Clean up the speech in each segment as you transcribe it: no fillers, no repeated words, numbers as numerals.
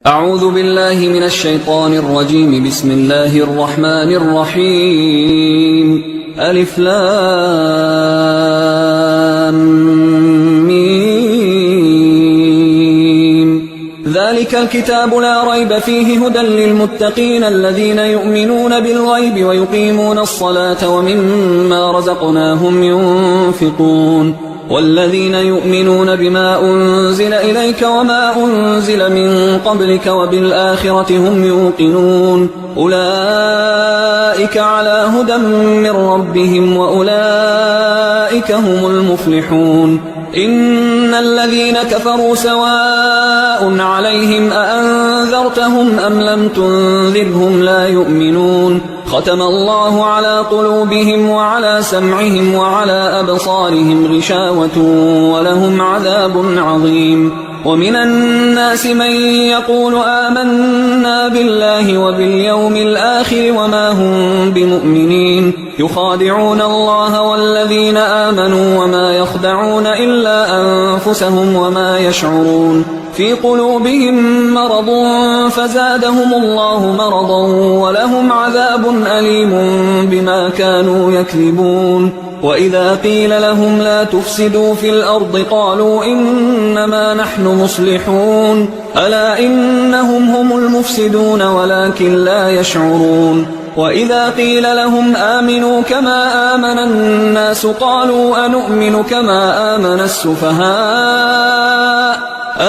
أعوذ بالله من الشيطان الرجيم. بسم الله الرحمن الرحيم. ألف لام ميم. ذلك الكتاب لا ريب فيه هدى للمتقين الذين يؤمنون بالغيب ويقيمون الصلاة ومما رزقناهم ينفقون والذين يؤمنون بما أنزل إليك وما أنزل من قبلك وبالآخرة هم يوقنون أولئك على هدى من ربهم وأولئك هم المفلحون. إن الذين كفروا سواء عليهم أأنذرتهم أم لم تنذرهم لا يؤمنون. ختم الله على قلوبهم وعلى سمعهم وعلى أبصارهم غشاوة ولهم عذاب عظيم. ومن الناس من يقول آمنا بالله وباليوم الآخر وما هم بمؤمنين يخادعون الله والذين آمنوا وما يخدعون إلا أنفسهم وما يشعرون. في قلوبهم مرض فزادهم الله مرضا ولهم عذاب أليم بما كانوا يكذبون. وإذا قيل لهم لا تفسدوا في الأرض قالوا إنما نحن مصلحون ألا إنهم هم المفسدون ولكن لا يشعرون. وإذا قيل لهم آمنوا كما آمن الناس قالوا أنؤمن كما آمن السفهاء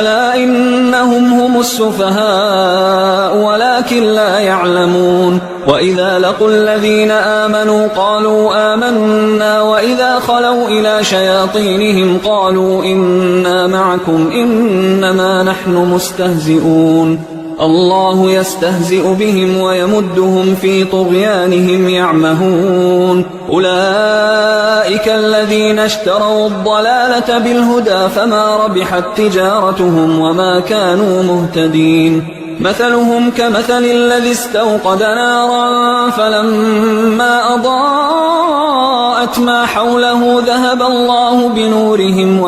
ألا إنهم هم السفهاء ولكن لا يعلمون. وإذا لقوا الذين آمنوا قالوا آمنا وإذا خلوا إلى شياطينهم قالوا إنا معكم إنما نحن مستهزئون. الله يستهزئ بهم ويمدهم في طغيانهم يعمهون. أولئك الذين اشتروا الضلالة بالهدى فما ربحت تجارتهم وما كانوا مهتدين. مثلهم كمثل الذي استوقد نارا فلما أضاءت ما حوله ذهب الله بنورهم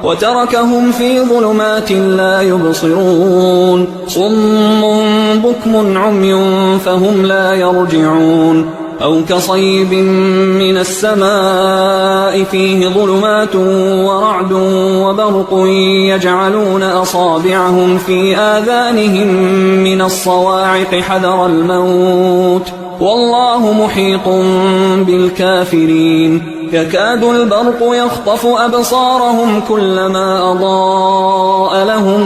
وتركهم في ظلمات لا يبصرون. صم بكم عمي فهم لا يرجعون. أو كصيب من السماء فيه ظلمات ورعد وبرق يجعلون أصابعهم في آذانهم من الصواعق حذر الموت والله محيط بالكافرين. يكاد البرق يخطف أبصارهم كلما أضاء لهم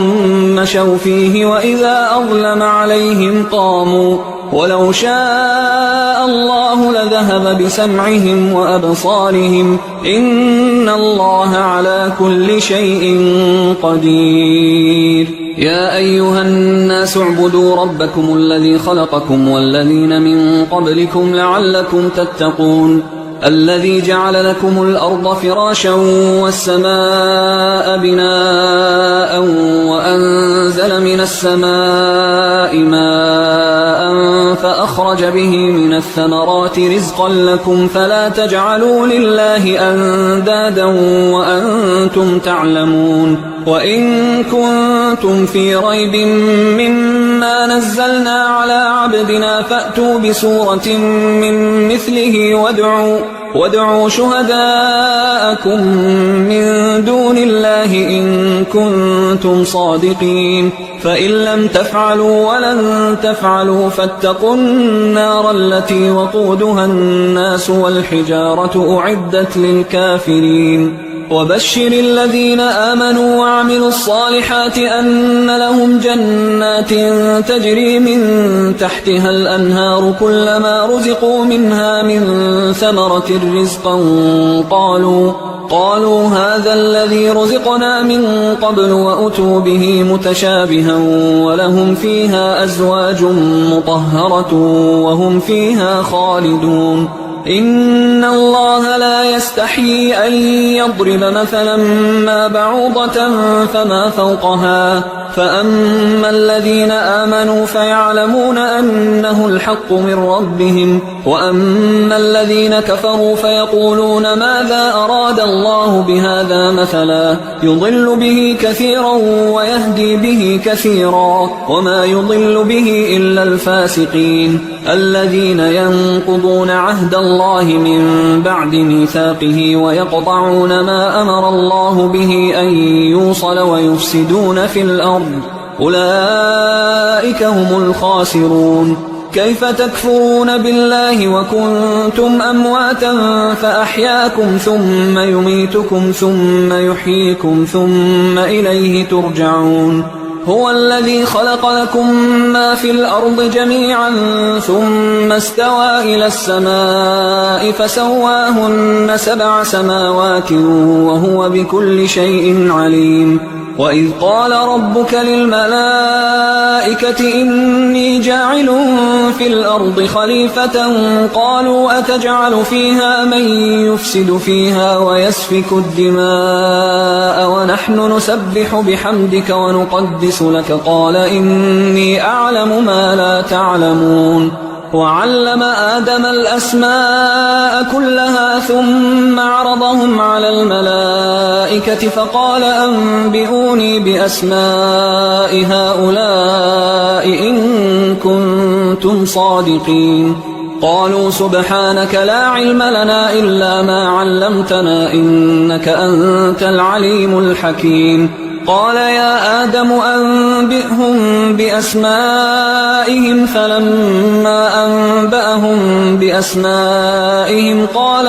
مشوا فيه وإذا أظلم عليهم قاموا ولو شاء الله لذهب بسمعهم وأبصارهم إن الله على كل شيء قدير. يا أيها الناس اعبدوا ربكم الذي خلقكم والذين من قبلكم لعلكم تتقون. الذي جعل لكم الأرض فراشا والسماء بناء وأنزل من السماء ماء فأخرج به من الثمرات رزقا لكم فلا تجعلوا لله أندادا وأنتم تعلمون. وإن كنتم في ريب مما نزلنا على عبدنا فأتوا بسورة من مثله وادعوا شهداءكم من دون الله إن كنتم صادقين. فإن لم تفعلوا ولن تفعلوا فاتقوا النار التي وقودها الناس والحجارة أعدت للكافرين. وبشر الذين آمنوا وعملوا الصالحات أن لهم جنات تجري من تحتها الأنهار كلما رزقوا منها من ثمرة رزقا قالوا هذا الذي رزقنا من قبل وأتوا به متشابها ولهم فيها أزواج مطهرة وهم فيها خالدون. إن الله لا يستحيي أن يضرب مثلا ما بعوضة فما فأما الذين آمنوا فيعلمون أنه الحق من ربهم، وأما الذين كفروا فيقولون ماذا أراد الله بهذا مثلا يضل به كثيرا ويهدي به كثيرا وما يضل به إلا الفاسقين الذين ينقضون عهد الله من بعد ميثاقه ويقطعون ما أمر الله به أن يوصل ويفسدون في الأرض أولئك هم الخاسرون. كيف تكفرون بالله وكنتم أمواتا فأحياكم ثم يميتكم ثم يحييكم ثم إليه ترجعون. هو الذي خلق لكم ما في الأرض جميعا ثم استوى إلى السماء فسواهن 7 سماوات وهو بكل شيء عليم. وإذ قال ربك للملائكة إني جاعل في الأرض خليفة قالوا أتجعل فيها من يفسد فيها ويسفك الدماء ونحن نسبح بحمدك ونقدس لك قال إني أعلم ما لا تعلمون. وعلم آدم الأسماء كلها ثم عرضهم على الملائكة فقال أنبئوني بأسماء هؤلاء إن كنتم صادقين. قالوا سبحانك لا علم لنا إلا ما علمتنا إنك أنت العليم الحكيم. قال يا آدم أنبئهم بأسمائهم فلما أنبأهم بأسمائهم قال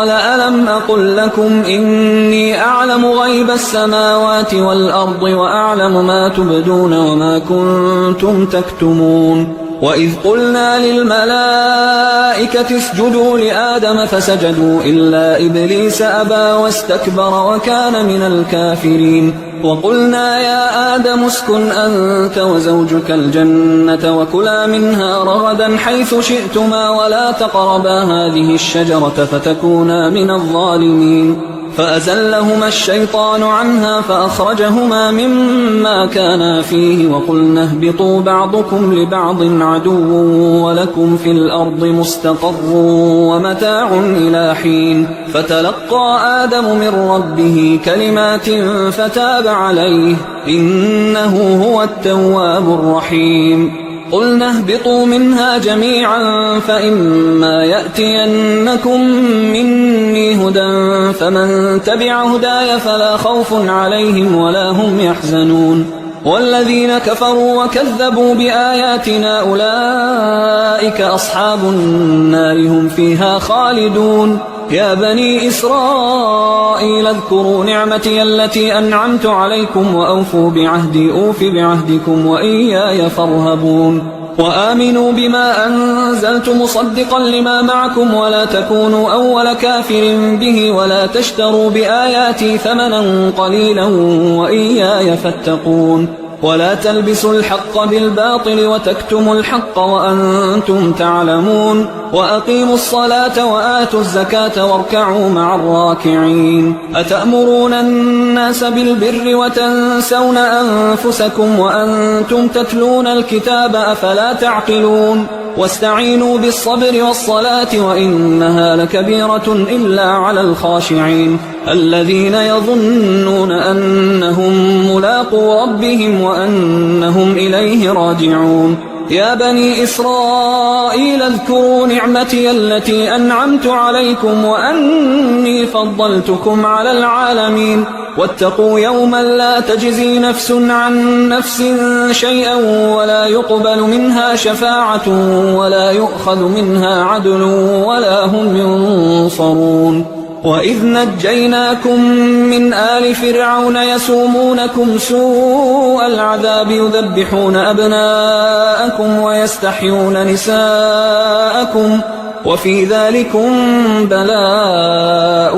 ألم أقل لكم إني أعلم غيب السماوات والأرض وأعلم ما تبدون وما كنتم تكتمون. وإذ قلنا للملائكة اسجدوا لآدم فسجدوا إلا إبليس أبى واستكبر وكان من الكافرين. وقلنا يا آدم اسكن أنت وزوجك الجنة وكلا منها رغدا حيث شئتما ولا تقربا هذه الشجرة فتكونا من الظالمين. فأزلهما الشيطان عنها فأخرجهما مما كانا فيه وقلنا اهبطوا بعضكم لبعض عدو ولكم في الأرض مستقر ومتاع إلى حين. فتلقى آدم من ربه كلمات فتاب عليه إنه هو التواب الرحيم. قلنا اهبطوا منها جميعا فإما يأتينكم مني هدى فمن تبع هداي فلا خوف عليهم ولا هم يحزنون. والذين كفروا وكذبوا بآياتنا أولئك أصحاب النار هم فيها خالدون. يا بني إسرائيل اذكروا نعمتي التي أنعمت عليكم وأوفوا بعهدي أوف بعهدكم وإياي فارهبون. وآمنوا بما أنزلت مصدقا لما معكم ولا تكونوا أول كافر به ولا تشتروا بآياتي ثمنا قليلا وإياي فاتقون. ولا تلبسوا الحق بالباطل وتكتموا الحق وأنتم تعلمون. وأقيموا الصلاة وآتوا الزكاة واركعوا مع الراكعين. أتأمرون الناس بالبر وتنسون أنفسكم وأنتم تتلون الكتاب أفلا تعقلون. واستعينوا بالصبر والصلاة وإنها لكبيرة إلا على الخاشعين الذين يظنون أنهم ملاقو ربهم وأنهم إليه راجعون. يا بني إسرائيل اذكروا نعمتي التي أنعمت عليكم وأني فضلتكم على العالمين. واتقوا يوما لا تجزي نفس عن نفس شيئا ولا يقبل منها شفاعة ولا يؤخذ منها عدل ولا هم ينصرون. وإذ نجيناكم من آل فرعون يسومونكم سوء العذاب يذبحون أبناءكم ويستحيون نساءكم وفي ذلكم بلاء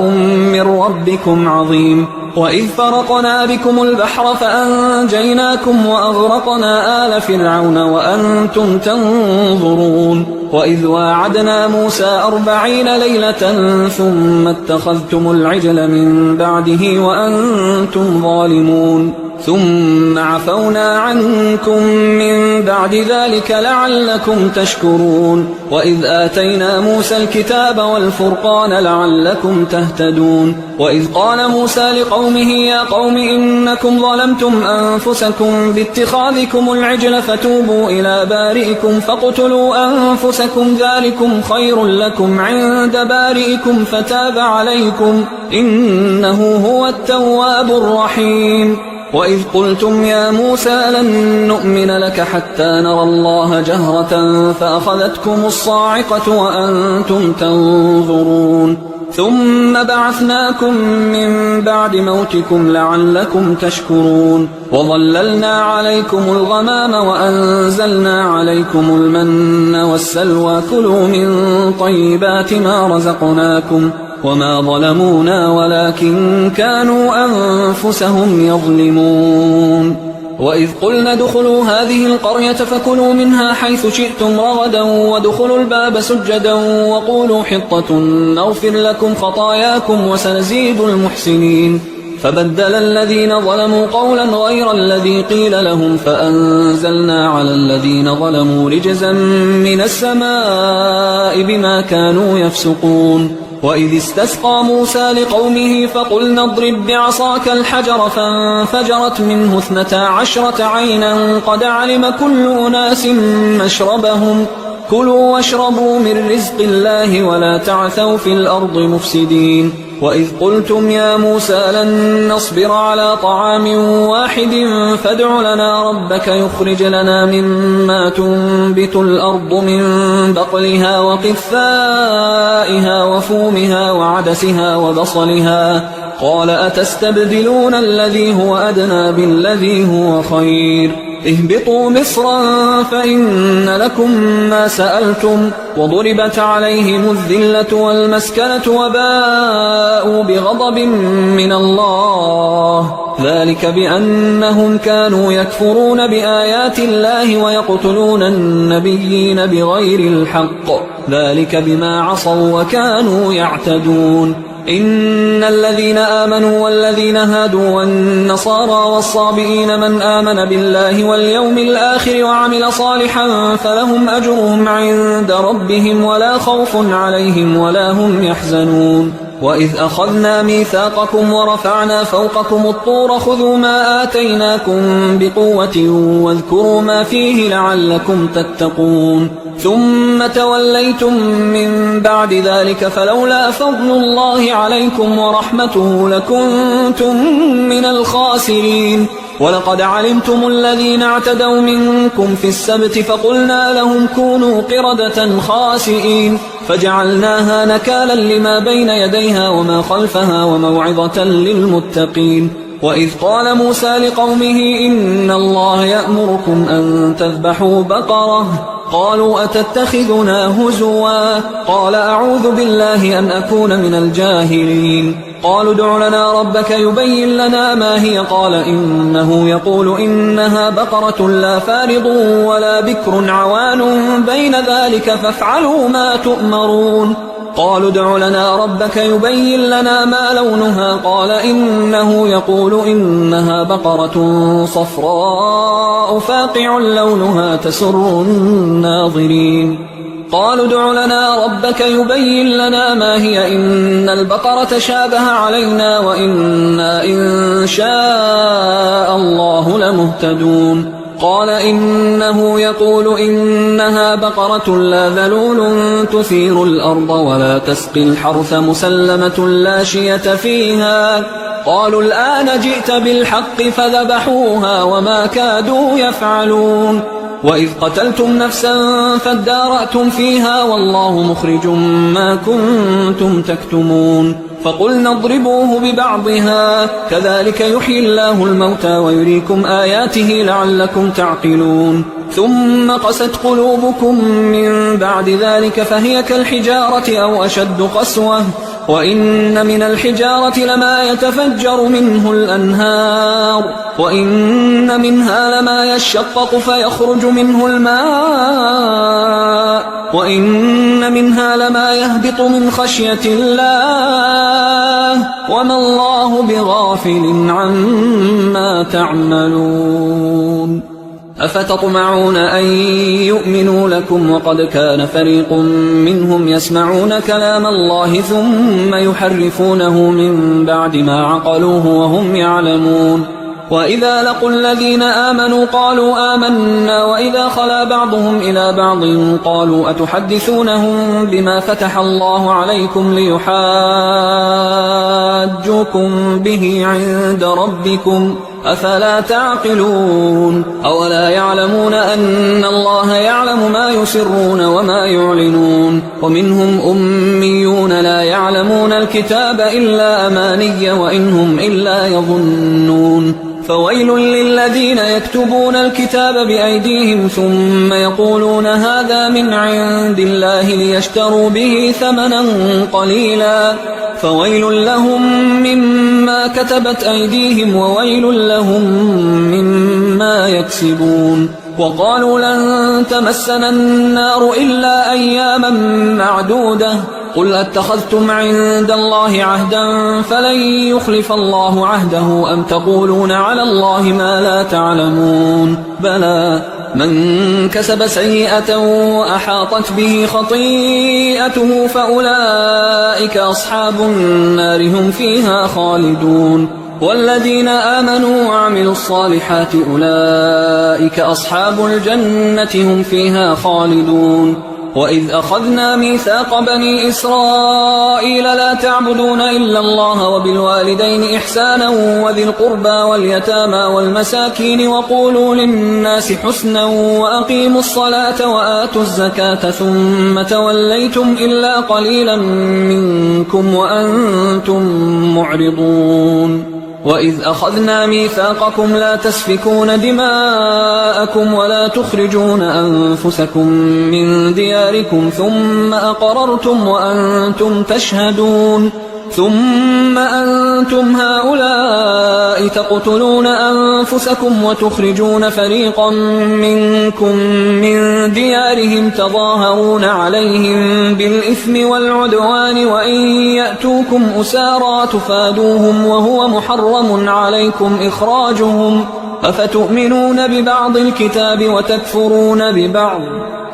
من ربكم عظيم. وإذ فرقنا بكم البحر فأنجيناكم وأغرقنا آل فرعون وأنتم تنظرون. وإذ واعدنا موسى 40 ليلة ثم اتخذتم العجل من بعده وأنتم ظالمون. ثم عفونا عنكم من بعد ذلك لعلكم تشكرون وإذ آتينا موسى الكتاب والفرقان لعلكم تهتدون وإذ قال موسى لقومه يا قوم إنكم ظلمتم أنفسكم باتخاذكم العجل فتوبوا إلى بارئكم فاقتلوا أنفسكم ذلكم خير لكم عند بارئكم فتاب عليكم إنه هو التواب الرحيم وإذ قلتم يا موسى لن نؤمن لك حتى نرى الله جهرة فأخذتكم الصاعقة وأنتم تنظرون ثم بعثناكم من بعد موتكم لعلكم تشكرون وظللنا عليكم الغمام وأنزلنا عليكم المن والسلوى كلوا من طيبات ما رزقناكم وما ظلمونا ولكن كانوا أنفسهم يظلمون وإذ قلنا ادخلوا هذه القرية فكلوا منها حيث شئتم رغدا وادخلوا الباب سجدا وقولوا حطة نغفر لكم خطاياكم وسنزيد المحسنين فبدل الذين ظلموا قولا غير الذي قيل لهم فأنزلنا على الذين ظلموا رجزا من السماء بما كانوا يفسقون وإذ استسقى موسى لقومه فقلنا اضرب بعصاك الحجر فانفجرت منه 12 عينا قد علم كل أناس مشربهم كلوا واشربوا من رزق الله ولا تعثوا في الأرض مفسدين وإذ قلتم يا موسى لن نصبر على طعام واحد فادع لنا ربك يخرج لنا مما تنبت الأرض من بقلها وقثائها وفومها وعدسها وبصلها قال أتستبدلون الذي هو أدنى بالذي هو خير اهبطوا مصرا فإن لكم ما سألتم وضربت عليهم الذلة والمسكنة وباءوا بغضب من الله ذلك بأنهم كانوا يكفرون بآيات الله ويقتلون النبيين بغير الحق ذلك بما عصوا وكانوا يعتدون إن الذين آمنوا والذين هادوا والنصارى والصابئين من آمن بالله واليوم الآخر وعمل صالحا فلهم أجرهم عند ربهم ولا خوف عليهم ولا هم يحزنون وإذ أخذنا ميثاقكم ورفعنا فوقكم الطور خذوا ما آتيناكم بقوة واذكروا ما فيه لعلكم تتقون ثم توليتم من بعد ذلك فلولا فضل الله عليكم ورحمته لكنتم من الخاسرين ولقد علمتم الذين اعتدوا منكم في السبت فقلنا لهم كونوا قردة خاسئين فجعلناها نكالا لما بين يديها وما خلفها وموعظة للمتقين وإذ قال موسى لقومه إن الله يأمركم أن تذبحوا بقرة قالوا أتتخذنا هزوا قال أعوذ بالله أن أكون من الجاهلين قالوا ادع لنا ربك يبين لنا ما هي قال إنه يقول إنها بقرة لا فارض ولا بكر عوان بين ذلك فافعلوا ما تؤمرون قالوا ادع لنا ربك يبين لنا ما لونها قال إنه يقول إنها بقرة صفراء فاقع لونها تسر الناظرين قالوا ادع لنا ربك يبين لنا ما هي إن البقرة شابه علينا وإنا إن شاء الله لمهتدون قال إنه يقول إنها بقرة لا ذلول تثير الأرض ولا تسقي الحرث مسلمة لا شية فيها قالوا الآن جئت بالحق فذبحوها وما كادوا يفعلون وإذ قتلتم نفسا فادارأتم فيها والله مخرج ما كنتم تكتمون فقلنا اضربوه ببعضها كذلك يحيي الله الموتى ويريكم آياته لعلكم تعقلون ثم قست قلوبكم من بعد ذلك فهي كالحجارة أو أشد قسوة وإن من الحجارة لما يتفجر منه الأنهار وإن منها لما يشقق فيخرج منه الماء وإن منها لما يهبط من خشية الله وما الله بغافل عما تعملون أفتطمعون أن يؤمنوا لكم وقد كان فريق منهم يسمعون كلام الله ثم يحرفونه من بعد ما عقلوه وهم يعلمون وإذا لقوا الذين آمنوا قالوا آمنا وإذا خلا بعضهم إلى بعض قالوا أتحدثونهم بما فتح الله عليكم ليحاجوكم به عند ربكم أفلا تعقلون أولا يعلمون أن الله يعلم ما يسرون وما يعلنون ومنهم أميون لا يعلمون الكتاب إلا أماني وإنهم إلا يظنون فويل للذين يكتبون الكتاب بأيديهم ثم يقولون هذا من عند الله ليشتروا به ثمنا قليلا فويل لهم مما كتبت أيديهم وويل لهم مما يكسبون وقالوا لن تمسنا النار إلا أياما معدودة قل أتخذتم عند الله عهدا فلن يخلف الله عهده أم تقولون على الله ما لا تعلمون بلى من كسب سيئة وأحاطت به خطيئته فأولئك أصحاب النار هم فيها خالدون والذين آمنوا وعملوا الصالحات أولئك أصحاب الجنة هم فيها خالدون وإذ أخذنا ميثاق بني إسرائيل لا تعبدون إلا الله وبالوالدين إحسانا وذي القربى واليتامى والمساكين وقولوا للناس حسنا وأقيموا الصلاة وآتوا الزكاة ثم توليتم إلا قليلا منكم وأنتم معرضون وإذ أخذنا ميثاقكم لا تسفكون دماءكم ولا تخرجون أنفسكم من دياركم ثم أقررتم وأنتم تشهدون ثم أنتم هؤلاء تقتلون أنفسكم وتخرجون فريقا منكم من ديارهم تظاهرون عليهم بالإثم والعدوان وإن يأتوكم أسارى تفادوهم وهو محرم عليكم إخراجهم أفتؤمنون ببعض الكتاب وتكفرون ببعض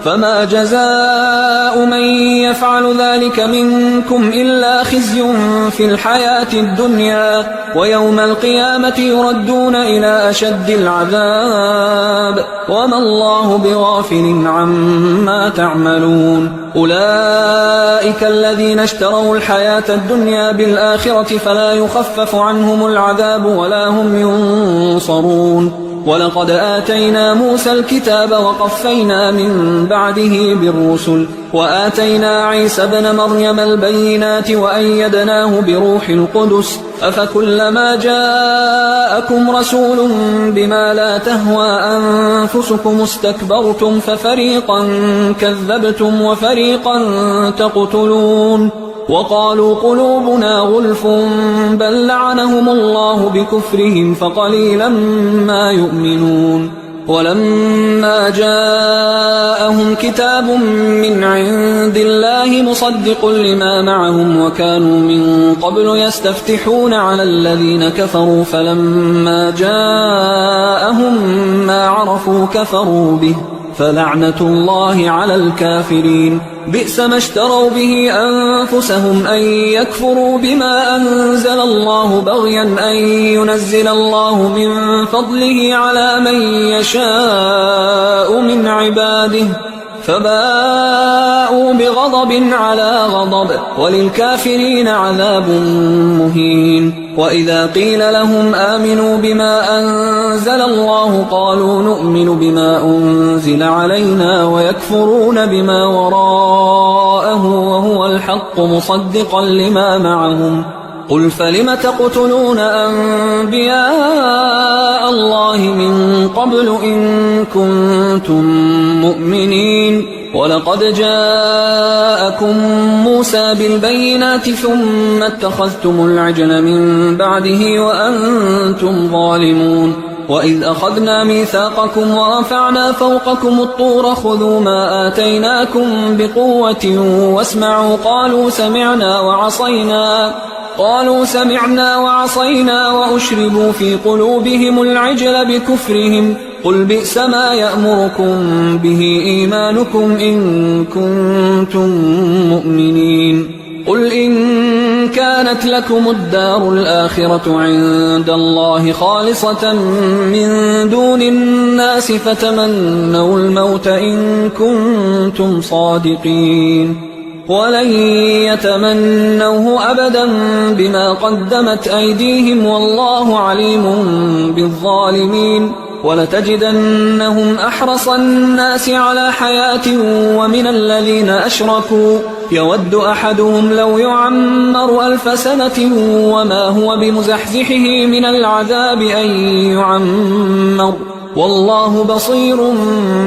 فما جزاء من يفعل ذلك منكم إلا خزي في الحياة الدنيا ويوم القيامة يردون إلى أشد العذاب وما الله بغافل عما تعملون أولئك الذين اشتروا الحياة الدنيا بالآخرة فلا يخفف عنهم العذاب ولا هم ينصرون ولقد آتينا موسى الكتاب وقفينا من بعده بالرسل وآتينا عيسى ابن مريم البينات وأيدناه بروح القدس أفكلما جاءكم رسول بما لا تهوى أنفسكم استكبرتم ففريقا كذبتم وفريقا تقتلون وقالوا قلوبنا غلف بل لعنهم الله بكفرهم فقليلا ما يؤمنون ولما جاءهم كتاب من عند الله مصدق لما معهم وكانوا من قبل يستفتحون على الذين كفروا فلما جاءهم ما عرفوا كفروا به فلعنة الله على الكافرين بئس ما اشتروا به أنفسهم أن يكفروا بما أنزل الله بغيا أن ينزل الله من فضله على من يشاء من عباده فباءوا بغضب على غضب وللكافرين عذاب مهين وإذا قيل لهم آمنوا بما أنزل الله قالوا نؤمن بما أنزل علينا ويكفرون بما وراءه وهو الحق مصدقا لما معهم قل فلم تقتلون أنبياء الله من قبل إن كنتم مؤمنين ولقد جاءكم موسى بالبينات ثم اتخذتم العجل من بعده وأنتم ظالمون وإذ أخذنا ميثاقكم ورفعنا فوقكم الطور خذوا ما آتيناكم بقوة واسمعوا قالوا سمعنا وعصينا وأشربوا في قلوبهم العجل بكفرهم قل بئس ما يأمركم به إيمانكم إن كنتم مؤمنين قل إن كانت لكم الدار الآخرة عند الله خالصة من دون الناس فتمنوا الموت إن كنتم صادقين ولن يتمنوه أبدا بما قدمت أيديهم والله عليم بالظالمين ولتجدنهم أحرص الناس على حياة ومن الذين أشركوا يود أحدهم لو يعمر 1000 سنة وما هو بمزحزحه من العذاب أن يعمر والله بصير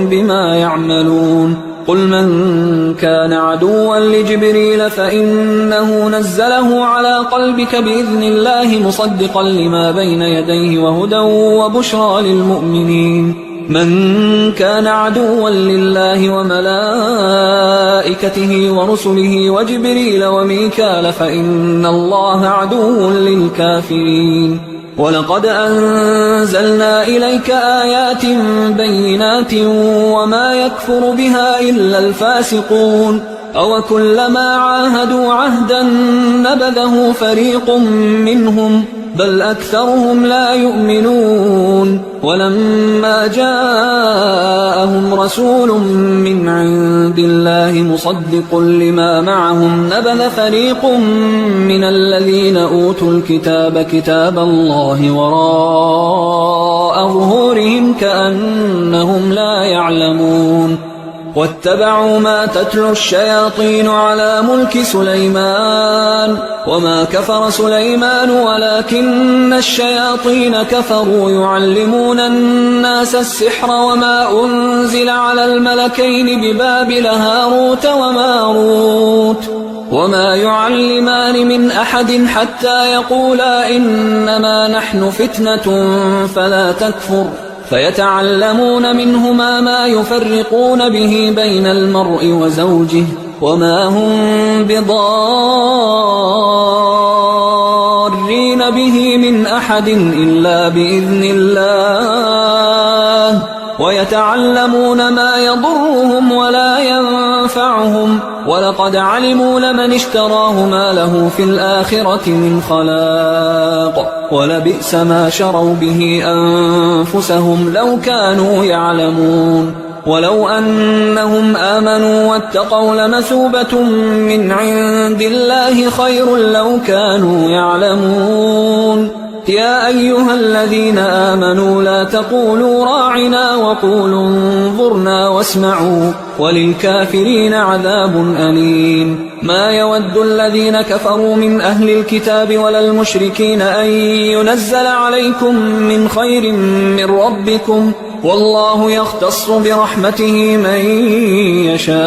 بما يعملون قل من كان عدوا لجبريل فإنه نزله على قلبك بإذن الله مصدقا لما بين يديه وهدى وبشرى للمؤمنين من كان عدوا لله وملائكته ورسله وجبريل وميكال فإن الله عدو للكافرين ولقد أنزلنا إليك آيات بينات وما يكفر بها إلا الفاسقون أوكلما عاهدوا عهدا نبذه فريق منهم بل أكثرهم لا يؤمنون ولما جاءهم رسول من عند الله مصدق لما معهم نبذ فريق من الذين أوتوا الكتاب كتاب الله وراء ظهورهم كأنهم لا يعلمون واتبعوا ما تتلو الشياطين على ملك سليمان وما كفر سليمان ولكن الشياطين كفروا يعلمون الناس السحر وما أنزل على الملكين ببابل هاروت وماروت وما يعلمان من أحد حتى يقولا إنما نحن فتنة فلا تكفر فيتعلمون منهما ما يفرقون به بين المرء وزوجه وما هم بضارين به من أحد إلا بإذن الله ويتعلمون ما يضرهم ولا ينفعهم ولقد علموا لمن اشتراه ما له في الآخرة من خلاق ولبئس ما شروا به أنفسهم لو كانوا يعلمون ولو أنهم آمنوا واتقوا لمثوبة من عند الله خير لو كانوا يعلمون يا أيها الذين آمنوا لا تقولوا راعنا وقولوا انظرنا واسمعوا وللكافرين عذاب أليم ما يود الذين كفروا من أهل الكتاب ولا المشركين أن ينزل عليكم من خير من ربكم والله يختص برحمته من يشاء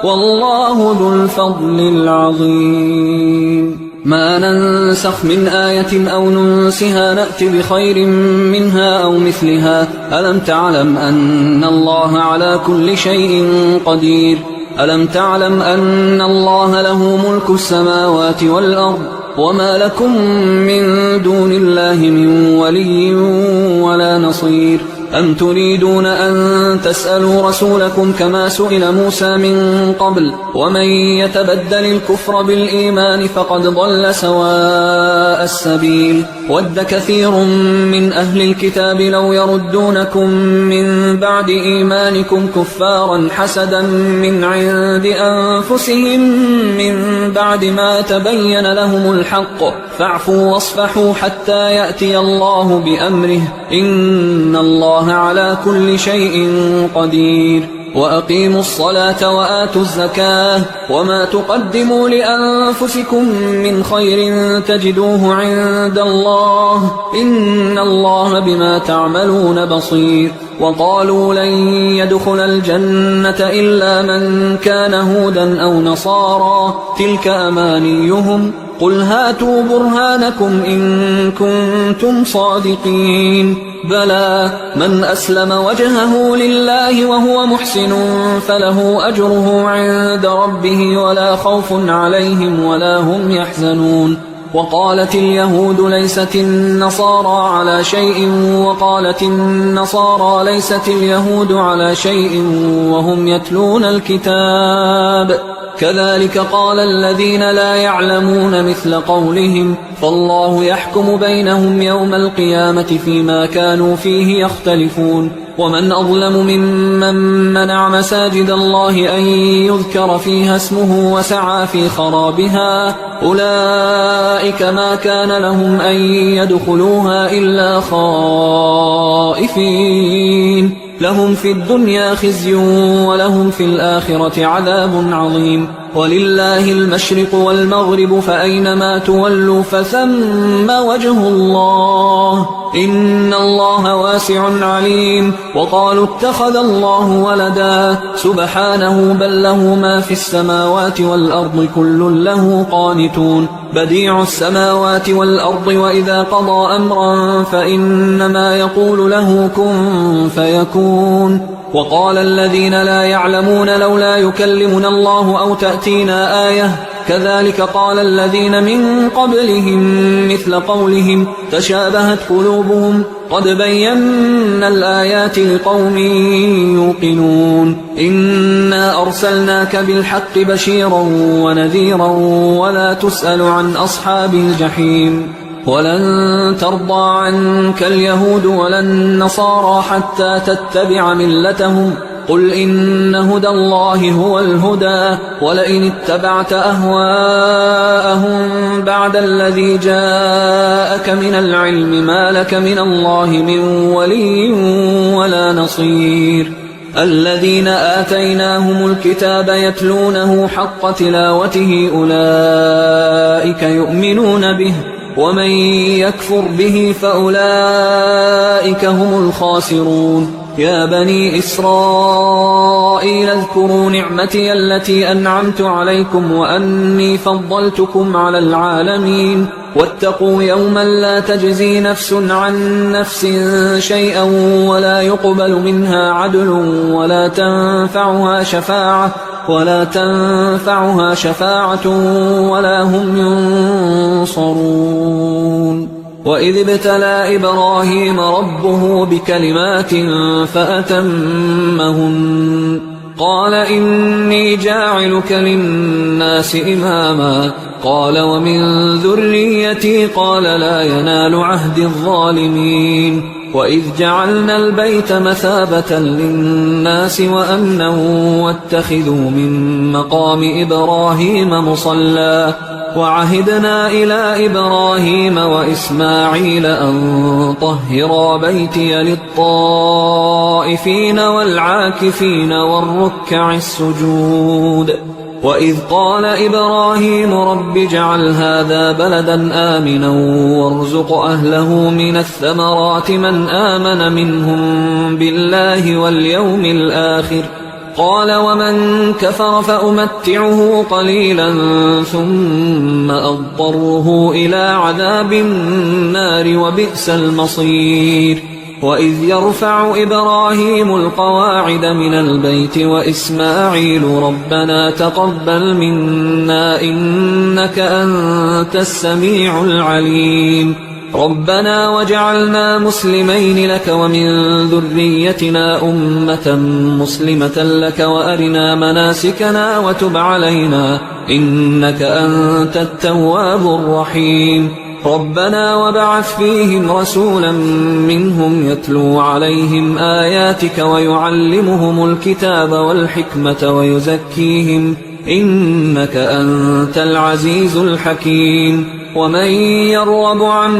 والله ذو الفضل العظيم ما ننسخ من آية أو ننسها نأت بخير منها أو مثلها ألم تعلم أن الله على كل شيء قدير ألم تعلم أن الله له ملك السماوات والأرض وما لكم من دون الله من ولي ولا نصير أم تريدون أن تسألوا رسولكم كما سئل موسى من قبل ومن يتبدل الكفر بالإيمان فقد ضل سواء السبيل ود كثير من أهل الكتاب لو يردونكم من بعد إيمانكم كفارا حسدا من عند أنفسهم من بعد ما تبين لهم الحق فاعفوا واصفحوا حتى يأتي الله بأمره إن الله على كل شيء قدير وأقيموا الصلاة وآتوا الزكاة وما تقدموا لأنفسكم من خير تجدوه عند الله إن الله بما تعملون بصير. وقالوا لن يدخل الجنة إلا من كان هودا أو نصارى تلك أمانيهم قل هاتوا برهانكم إن كنتم صادقين بلى من أسلم وجهه لله وهو محسن فله أجره عند ربه ولا خوف عليهم ولا هم يحزنون. وقالت اليهود ليست النصارى على شيء وقالت النصارى ليست اليهود على شيء وهم يتلون الكتاب كذلك قال الذين لا يعلمون مثل قولهم فالله يحكم بينهم يوم القيامة فيما كانوا فيه يختلفون. ومن أظلم ممن منع مساجد الله أن يذكر فيها اسمه وسعى في خرابها أولئك ما كان لهم أن يدخلوها إلا خائفين لهم في الدنيا خزي ولهم في الآخرة عذاب عظيم. ولله المشرق والمغرب فأينما تولوا فثم وجه الله إن الله واسع عليم. وقالوا اتخذ الله ولدا سبحانه بل له ما في السماوات والأرض كل له قانتون بديع السماوات والأرض وإذا قضى أمرا فإنما يقول له كن فيكون. وقال الذين لا يعلمون لولا يكلمنا الله أو تأتينا آية كذلك قال الذين من قبلهم مثل قولهم تشابهت قلوبهم قد بينا الآيات لقوم يوقنون. إنا أرسلناك بالحق بشيرا ونذيرا ولا تسأل عن أصحاب الجحيم. ولن ترضى عنك اليهود ولا النصارى حتى تتبع ملتهم قل إن هدى الله هو الهدى ولئن اتبعت أهواءهم بعد الذي جاءك من العلم ما لك من الله من ولي ولا نصير. الذين آتيناهم الكتاب يتلونه حق تلاوته أولئك يؤمنون به ومن يكفر به فأولئك هم الخاسرون. يا بني إسرائيل اذكروا نعمتي التي أنعمت عليكم وأني فضلتكم على العالمين واتقوا يوما لا تجزي نفس عن نفس شيئا ولا يقبل منها عدل ولا تنفعها شفاعة ولا هم ينصرون. وإذ ابتلى إبراهيم ربه بكلمات فأتمهن قال إني جاعلك للناس إماما قال ومن ذريتي قال لا ينال عهد الظالمين. وإذ جعلنا البيت مثابة للناس وأمنا واتخذوا من مقام إبراهيم مصلى وعهدنا إلى إبراهيم وإسماعيل أن طهرا بيتي للطائفين والعاكفين والركع السجود. وإذ قال إبراهيم رب اجعل هذا بلدا آمنا وارزق أهله من الثمرات من آمن منهم بالله واليوم الآخر قال ومن كفر فأمتعه قليلا ثم أضطره إلى عذاب النار وبئس المصير. وإذ يرفع إبراهيم القواعد من البيت وإسماعيل ربنا تقبل منا إنك أنت السميع العليم ربنا وجعلنا مسلمين لك ومن ذريتنا أمة مسلمة لك وأرنا مناسكنا وتب علينا إنك أنت التواب الرحيم. ربنا وابعث فيهم رسولا منهم يتلو عليهم آياتك ويعلمهم الكتاب والحكمة ويزكيهم إنك أنت العزيز الحكيم. ومن يرغب عن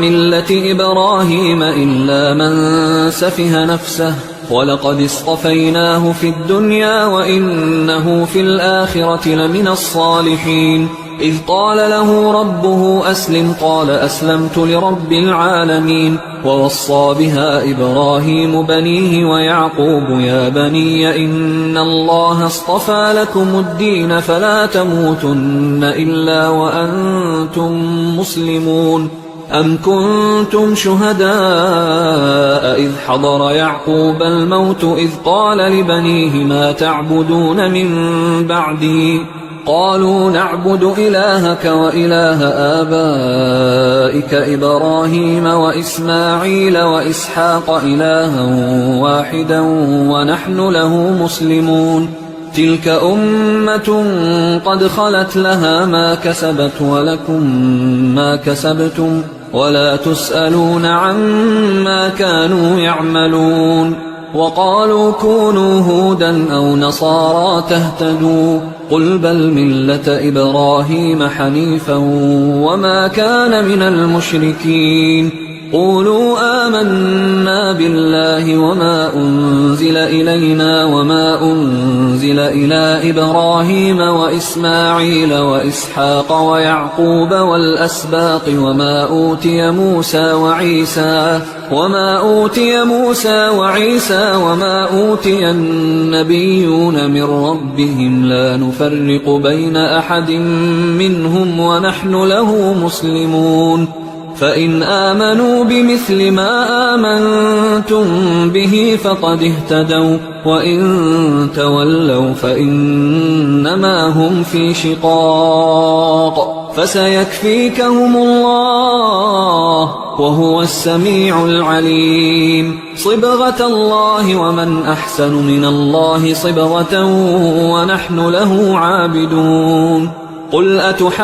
ملة إبراهيم إلا من سفه نفسه ولقد اصطفيناه في الدنيا وإنه في الآخرة لمن الصالحين إذ قال له ربه أسلم قال أسلمت لرب العالمين ووصى بها إبراهيم بنيه ويعقوب يا بني إن الله اصطفى لكم الدين فلا تموتن إلا وأنتم مسلمون أم كنتم شهداء إذ حضر يعقوب الموت إذ قال لبنيه ما تعبدون من بعدي قالوا نعبد إلهك وإله آبائك إبراهيم وإسماعيل وإسحاق إلها واحدا ونحن له مسلمون تلك أمة قد خلت لها ما كسبت ولكم ما كسبتم ولا تسألون عما كانوا يعملون وقالوا كونوا هودا أو نصارى تهتدوا قل بل ملة إبراهيم حنيفا وما كان من المشركين قولوا آمنا بالله وما أنزل إلينا وما أنزل إلى إبراهيم وإسماعيل وإسحاق ويعقوب والأسباط وما أوتي موسى وعيسى وما أوتي النبيون من ربهم لا نفرق بين أحد منهم ونحن له مسلمون فإن آمنوا بمثل ما آمنتم به فقد اهتدوا وإن تولوا فإنما هم في شقاق فسيكفيكهم الله وهو السميع العليم صبغة الله ومن أحسن من الله صبغة ونحن له عابدون قل أتحاجوننا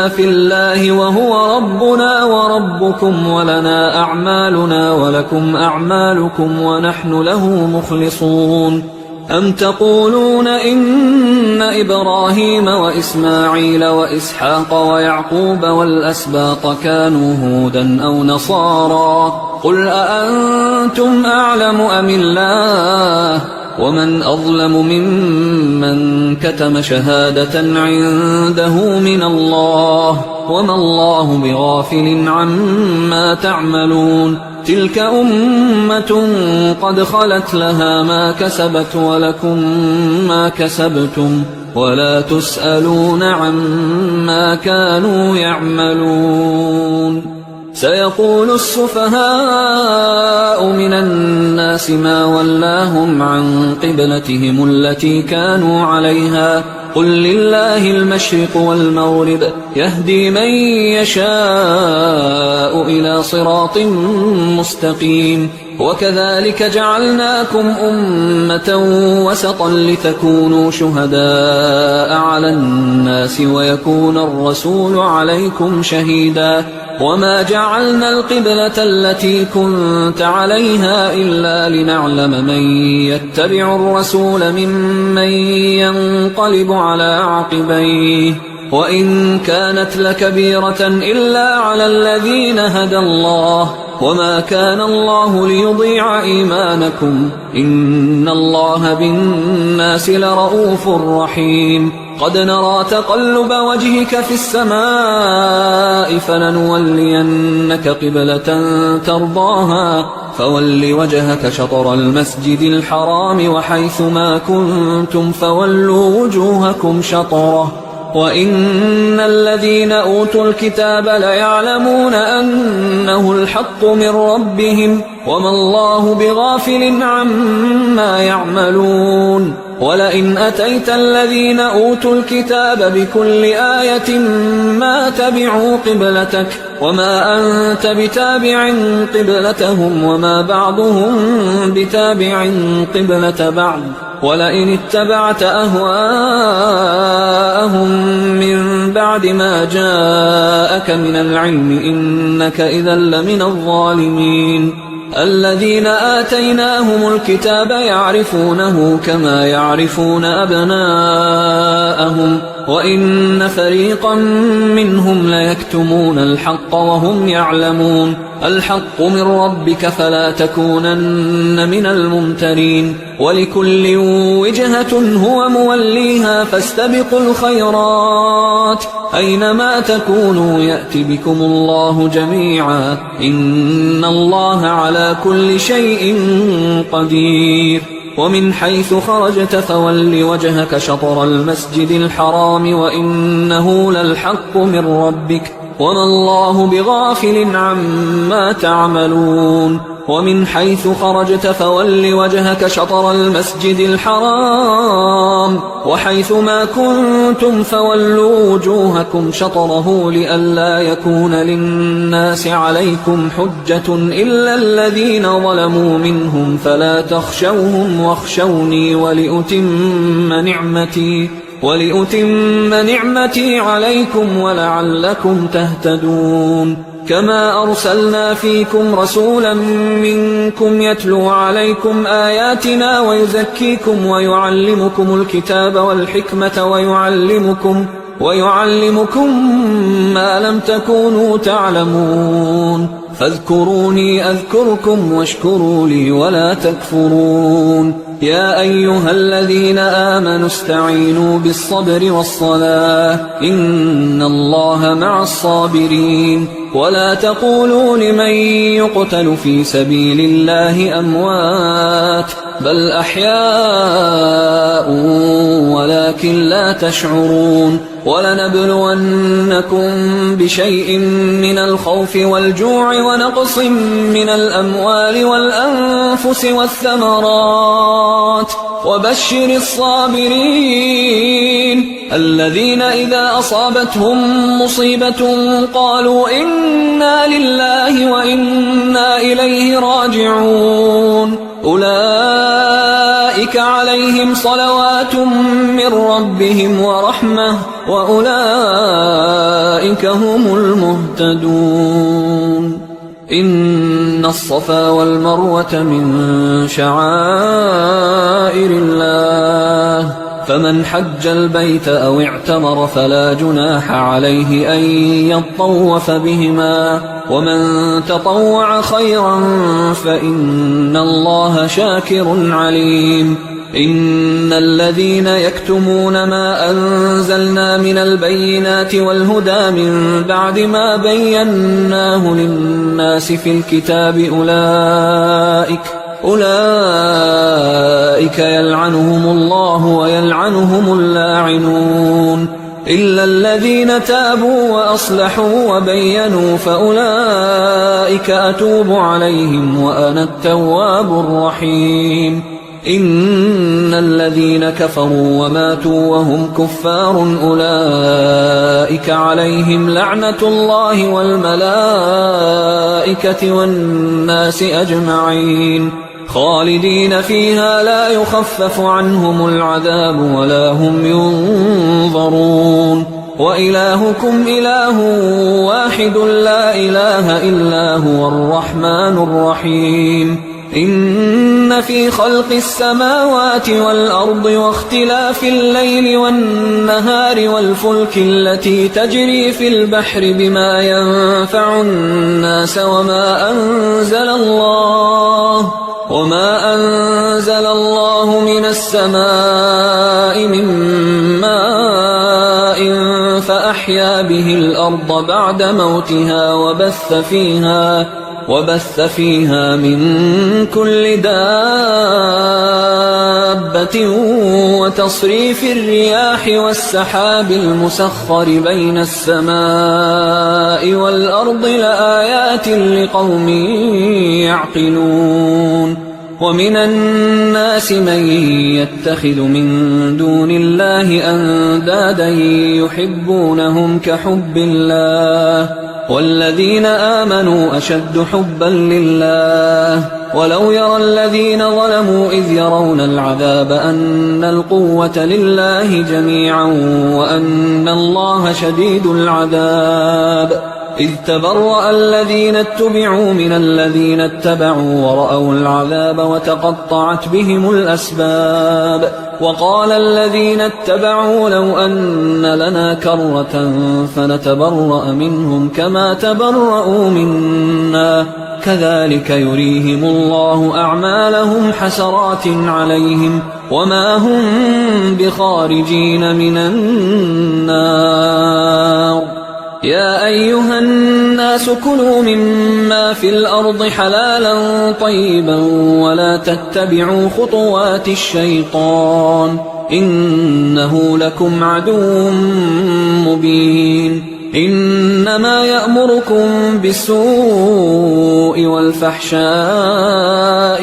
في الله وهو ربنا وربكم ولنا أعمالنا ولكم أعمالكم ونحن له مخلصون أم تقولون إن إبراهيم وإسماعيل وإسحاق ويعقوب والأسباط كانوا هودا أو نصارى قل أأنتم أعلم أم الله ومن أظلم ممن كتم شهادة عنده من الله وما الله بغافل عما تعملون تلك أمة قد خلت لها ما كسبت ولكم ما كسبتم ولا تسألون عما كانوا يعملون سيقول السفهاء من الناس ما ولاهم عن قبلتهم التي كانوا عليها قل لله المشرق والمغرب يهدي من يشاء إلى صراط مستقيم وكذلك جعلناكم أمة وسطا لتكونوا شهداء على الناس ويكون الرسول عليكم شهيدا وما جعلنا القبلة التي كنت عليها إلا لنعلم من يتبع الرسول ممن ينقلب على عقبيه وإن كانت لكبيرة إلا على الذين هدى الله وما كان الله ليضيع إيمانكم إن الله بالناس لرؤوف رحيم قد نرى تقلب وجهك في السماء فلنولينك قبلة ترضاها فول وجهك شطر المسجد الحرام وحيث ما كنتم فولوا وجوهكم شطره وإن الذين أوتوا الكتاب ليعلمون أنه الحق من ربهم وما الله بغافل عما يعملون ولئن أتيت الذين أوتوا الكتاب بكل آية ما تبعوا قبلتك وما أنت بتابع قبلتهم وما بعضهم بتابع قبلة بعض ولئن اتبعت أهواءهم من بعد ما جاءك من العلم إنك إذا لمن الظالمين الذين آتيناهم الكتاب يعرفونه كما يعرفون أبناءهم وإن فريقا منهم ليكتمون الحق وهم يعلمون الحق من ربك فلا تكونن من الممترين ولكل وجهة هو موليها فاستبقوا الخيرات أينما تكونوا يأت بكم الله جميعا إن الله على كل شيء قدير ومن حيث خرجت فول وجهك شطر المسجد الحرام وإنه للحق من ربك وما الله بغافل عما تعملون ومن حيث خرجت فول وجهك شطر المسجد الحرام وحيث ما كنتم فولوا وجوهكم شطره لئلا يكون للناس عليكم حجة إلا الذين ظلموا منهم فلا تخشوهم واخشوني ولأتم نعمتي عليكم ولعلكم تهتدون كما أرسلنا فيكم رسولا منكم يتلو عليكم آياتنا ويزكيكم ويعلمكم الكتاب والحكمة ويعلمكم ما لم تكونوا تعلمون فاذكروني أذكركم واشكروا لي ولا تكفرون يا أيها الذين آمنوا استعينوا بالصبر والصلاة إن الله مع الصابرين ولا تقولوا لمن يقتل في سبيل الله أموات بل أحياء ولكن لا تشعرون ولنبلونكم بشيء من الخوف والجوع ونقص من الأموال والأنفس والثمرات وبشر الصابرين الذين إذا أصابتهم مصيبة قالوا إنا لله وإنا إليه راجعون أولئك عليهم صلوات من ربهم ورحمة وأولئك هم المهتدون إن الصفا والمروة من شعائر الله فمن حج البيت أو اعتمر فلا جناح عليه أن يطوف بهما ومن تطوع خيرا فإن الله شاكر عليم إن الذين يكتمون ما أنزلنا من البينات والهدى من بعد ما بيناه للناس في الكتاب أولئك يلعنهم الله ويلعنهم اللاعنون إلا الذين تابوا وأصلحوا وبينوا فأولئك أتوب عليهم وأنا التواب الرحيم إن الذين كفروا وماتوا وهم كفار أولئك عليهم لعنة الله والملائكة والناس أجمعين خالدين فيها لا يخفف عنهم العذاب ولا هم ينظرون وإلهكم إله واحد لا إله إلا هو الرحمن الرحيم إن في خلق السماوات والأرض واختلاف الليل والنهار والفلك التي تجري في البحر بما ينفع الناس وما أنزل الله من السماء من ماء فأحيا به الأرض بعد موتها وبث فيها من كل دابة وتصريف الرياح والسحاب المسخر بين السماء والأرض لآيات لقوم يعقلون ومن الناس من يتخذ من دون الله أندادا يحبونهم كحب الله والذين آمنوا أشد حبا لله ولو يرى الذين ظلموا إذ يرون العذاب أن القوة لله جميعا وأن الله شديد العذاب إذ تبرأ الذين اتبعوا من الذين اتبعوا ورأوا العذاب وتقطعت بهم الأسباب وقال الذين اتبعوا لو أن لنا كرة فنتبرأ منهم كما تبرأوا منا كذلك يريهم الله أعمالهم حسرات عليهم وما هم بخارجين من النار يا أيها الناس كلوا مما في الأرض حلالا طيبا ولا تتبعوا خطوات الشيطان إنه لكم عدو مبين إنما يأمركم بالسوء والفحشاء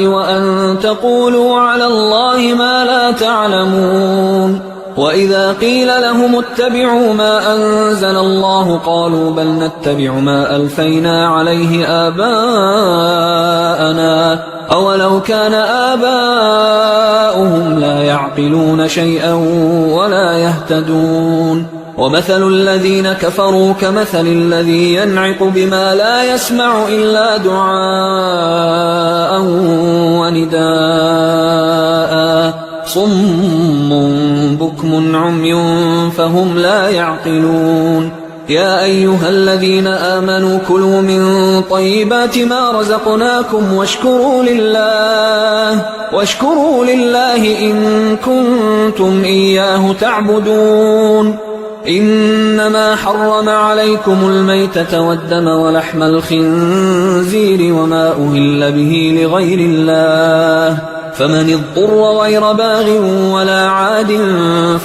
وأن تقولوا على الله ما لا تعلمون وإذا قيل لهم اتبعوا ما أنزل الله قالوا بل نتبع ما ألفينا عليه آباءنا أولو كان آباؤهم لا يعقلون شيئا ولا يهتدون ومثل الذين كفروا كمثل الذي ينعق بما لا يسمع إلا دعاء ونداء صم بكم عمي فهم لا يعقلون يا أيها الذين آمنوا كلوا من طيبات ما رزقناكم واشكروا لله إن كنتم إياه تعبدون إنما حرم عليكم الميتة والدم ولحم الخنزير وما أهل به لغير الله فمن اضطر غير باغ ولا عاد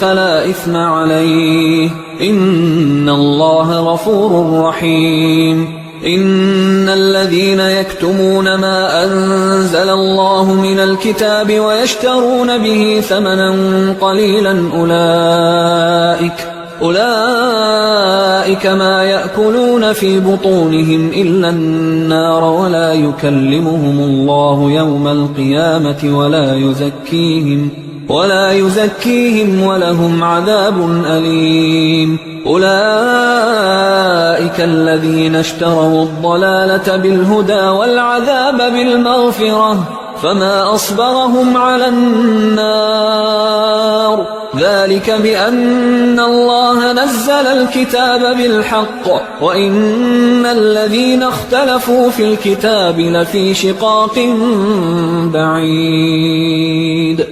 فلا إثم عليه إن الله غفور رحيم إن الذين يكتمون ما أنزل الله من الكتاب ويشترون به ثمنا قليلا أولئك ما يأكلون في بطونهم إلا النار ولا يكلمهم الله يوم القيامة ولا يزكيهم ولهم عذاب أليم أولئك الذين اشتروا الضلالة بالهدى والعذاب بالمغفرة فما أصبرهم على النار ذلك بأن الله نزل الكتاب بالحق وإن الذين اختلفوا في الكتاب لفي شقاق بعيد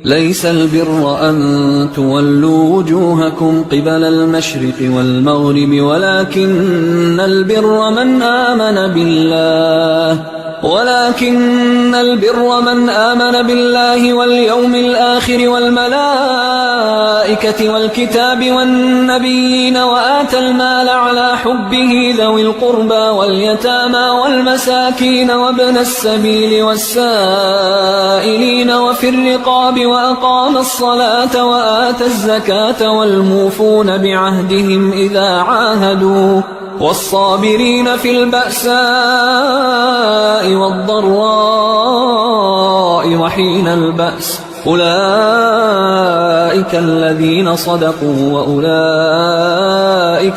ليس البر أن تولوا وجوهكم قبل المشرق والمغرب ولكن البر من آمن بالله واليوم الآخر والملائكة والكتاب والنبيين وآتى المال على حبه ذوي القربى واليتامى والمساكين وابن السبيل والسائلين وفي الرقاب وأقام الصلاة وآتى الزكاة والموفون بعهدهم إذا عاهدوا والصابرين في البأساء والضراء وحين البأس أولئك الذين صدقوا وأولئك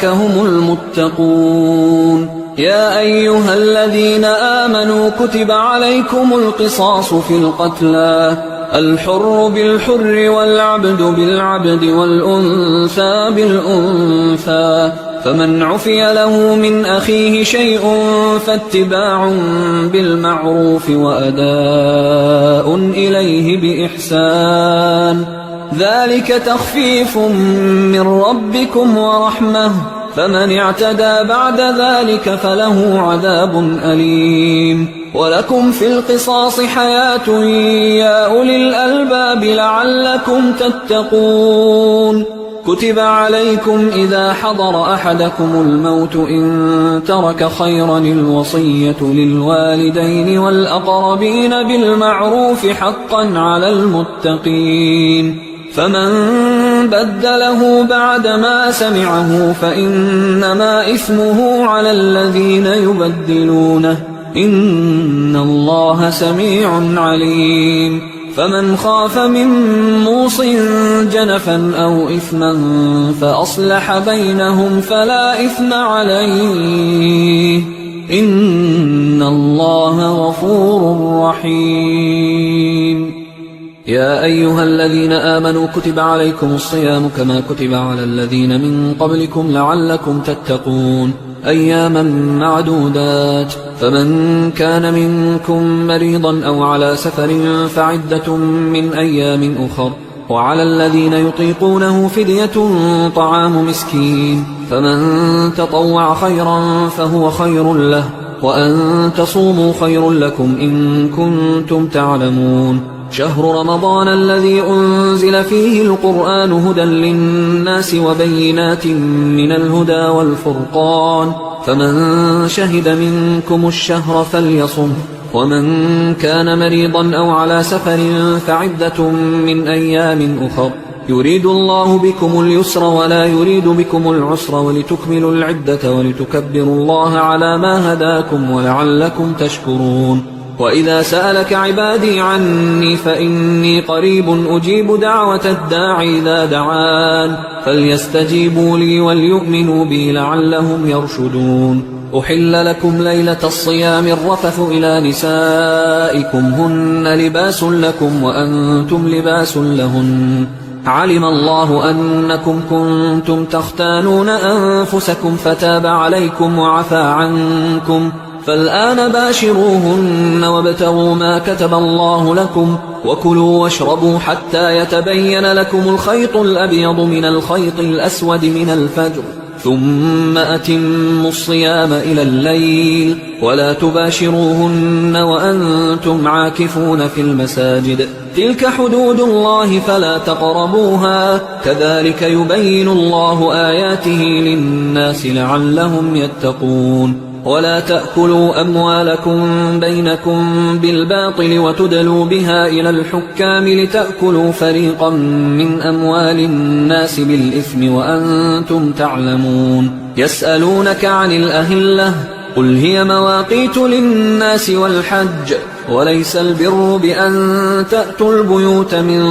هم المتقون يا أيها الذين آمنوا كتب عليكم القصاص في القتلى الحر بالحر والعبد بالعبد والأنثى بالأنثى فمن عفي له من أخيه شيء فاتباع بالمعروف وأداء إليه بإحسان ذلك تخفيف من ربكم ورحمة فمن اعتدى بعد ذلك فله عذاب أليم ولكم في القصاص حياة يا أولي الألباب لعلكم تتقون كتب عليكم إذا حضر أحدكم الموت إن ترك خيرا الوصية للوالدين والأقربين بالمعروف حقا على المتقين فمن بدله بعدما سمعه فإنما إثمه على الذين يبدلونه إن الله سميع عليم فمن خاف من موص جنفا أو إثما فأصلح بينهم فلا إثم عليه إن الله غفور رحيم. يا أيها الذين آمنوا كتب عليكم الصيام كما كتب على الذين من قبلكم لعلكم تتقون أياما معدودات، فمن كان منكم مريضا أو على سفر فعدة من أيام أخر، وعلى الذين يطيقونه فدية طعام مسكين، فمن تطوع خيرا فهو خير له، وأن تصوموا خير لكم إن كنتم تعلمون. شهر رمضان الذي أنزل فيه القرآن هدى للناس وبينات من الهدى والفرقان، فمن شهد منكم الشهر فليصم، ومن كان مريضا أو على سفر فعدة من أيام أخر، يريد الله بكم اليسر ولا يريد بكم العسر ولتكملوا العدة ولتكبروا الله على ما هداكم ولعلكم تشكرون. وإذا سألك عبادي عني فإني قريب أجيب دعوة الداعي إذا دعان، فليستجيبوا لي وليؤمنوا بي لعلهم يرشدون. أحل لكم ليلة الصيام الرفث إلى نسائكم هن لباس لكم وأنتم لباس لهن، علم الله أنكم كنتم تختانون أنفسكم فتاب عليكم وعفى عنكم، فالآن باشروهن وابتغوا ما كتب الله لكم، وكلوا واشربوا حتى يتبين لكم الخيط الأبيض من الخيط الأسود من الفجر، ثم أتموا الصيام إلى الليل، ولا تباشروهن وأنتم عاكفون في المساجد، تلك حدود الله فلا تقربوها، كذلك يبين الله آياته للناس لعلهم يتقون. ولا تأكلوا أموالكم بينكم بالباطل وتدلوا بها إلى الحكام لتأكلوا فريقا من أموال الناس بالإثم وأنتم تعلمون. يسألونك عن الأهلة قل هي مواقيت للناس والحج، وليس البر بأن تأتوا البيوت من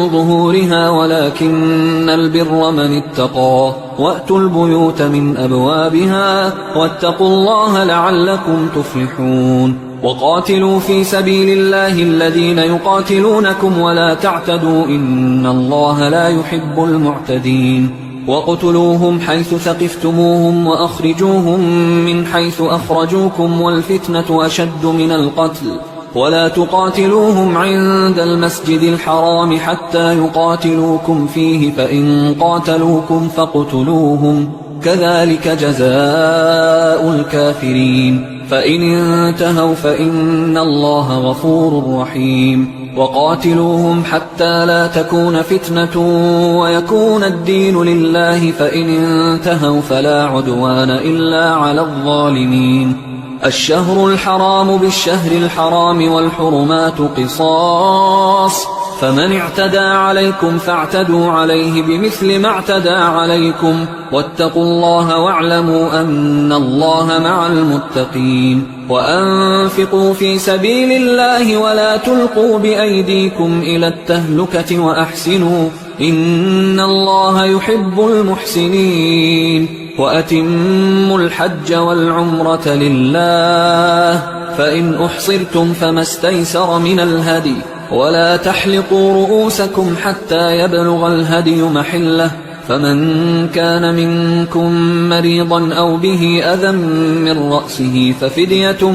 ظهورها ولكن البر من اتقى، وأتوا البيوت من أبوابها واتقوا الله لعلكم تفلحون. وقاتلوا في سبيل الله الذين يقاتلونكم ولا تعتدوا إن الله لا يحب المعتدين. وقتلوهم حيث ثقفتموهم وأخرجوهم من حيث أخرجوكم والفتنة أشد من القتل، ولا تقاتلوهم عند المسجد الحرام حتى يقاتلوكم فيه، فإن قاتلوكم فاقتلوهم، كذلك جزاء الكافرين، فإن انتهوا فإن الله غفور رحيم. وقاتلوهم حتى لا تكون فتنة ويكون الدين لله، فإن انتهوا فلا عدوان إلا على الظالمين. الشهر الحرام بالشهر الحرام والحرمات قصاص، فمن اعتدى عليكم فاعتدوا عليه بمثل ما اعتدى عليكم، واتقوا الله واعلموا أن الله مع المتقين. وأنفقوا في سبيل الله ولا تلقوا بأيديكم إلى التهلكة وأحسنوا إن الله يحب المحسنين. وأتموا الحج والعمرة لله، فإن أحصرتم فما استيسر من الهدي، ولا تحلقوا رؤوسكم حتى يبلغ الهدي محله، فمن كان منكم مريضا أو به أذى من رأسه ففدية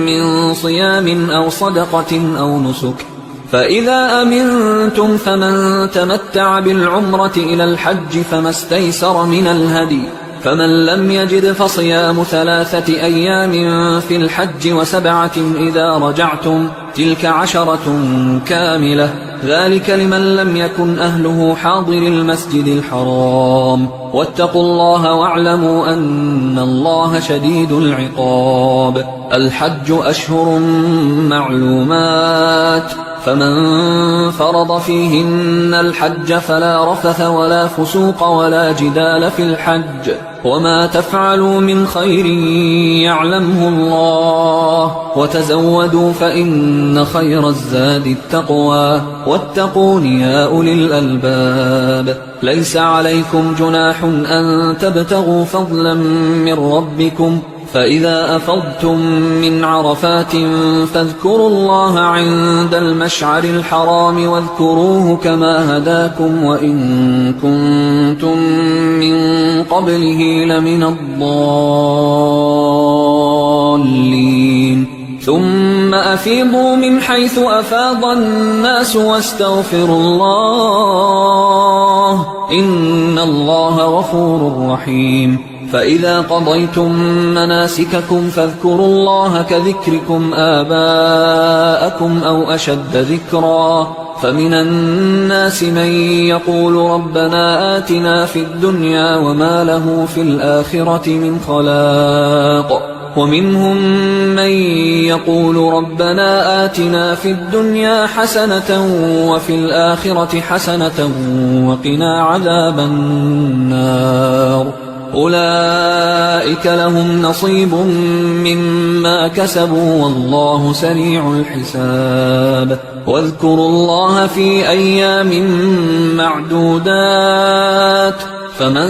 من صيام أو صدقة أو نسك، فإذا أمنتم فمن تمتع بالعمرة إلى الحج فما استيسر من الهدي، فمن لم يجد فصيام 3 أيام في الحج و7 إذا رجعتم، تلك 10 كاملة، ذلك لمن لم يكن أهله حاضر المسجد الحرام. واتقوا الله واعلموا أن الله شديد العقاب. الحج أشهر معلومات، فمن فرض فيهن الحج فلا رفث ولا فسوق ولا جدال في الحج، وما تفعلوا من خير يعلمه الله، وتزودوا فإن خير الزاد التقوى واتقون يا أولي الألباب ليس عليكم جناح أن تبتغوا فضلا من ربكم فإذا أفضتم من عرفات فاذكروا الله عند المشعر الحرام واذكروه كما هداكم وإن كنتم من قبله لمن الضالين ثم أفيضوا من حيث أفاض الناس واستغفروا الله إن الله غفور رحيم فإذا قضيتم مناسككم فاذكروا الله كذكركم آباءكم أو أشد ذكرا فمن الناس من يقول ربنا آتنا في الدنيا وما له في الآخرة من خلاق ومنهم من يقول ربنا آتنا في الدنيا حسنة وفي الآخرة حسنة وقنا عذاب النار أولئك لهم نصيب مما كسبوا والله سريع الحساب واذكروا الله في أيام معدودات فمن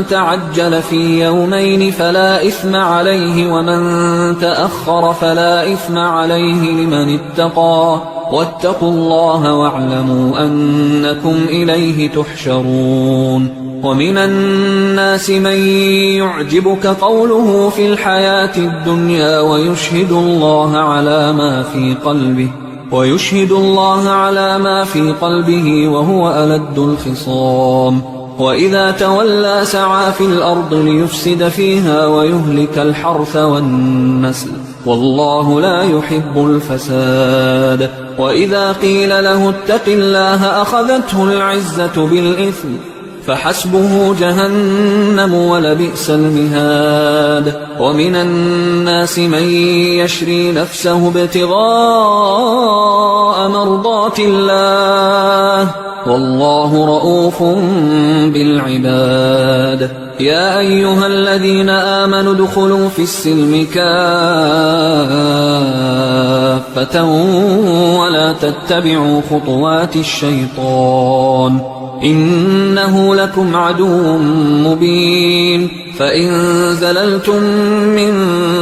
تعجل في يومين فلا إثم عليه ومن تأخر فلا إثم عليه لمن اتقى واتقوا الله واعلموا أنكم إليه تحشرون ومن الناس من يعجبك قوله في الحياة الدنيا ويشهد الله على ما في قلبه وهو ألد الخصام وإذا تولى سعى في الأرض ليفسد فيها ويهلك الحرث والنسل والله لا يحب الفساد وإذا قيل له اتق الله أخذته العزة بالإثم فحسبه جهنم ولبئس المهاد ومن الناس من يشري نفسه ابتغاء مرضات الله والله رؤوف بالعباد يا أيها الذين آمنوا ادخلوا في السلم كافة ولا تتبعوا خطوات الشيطان إنه لكم عدو مبين فإن زللتم من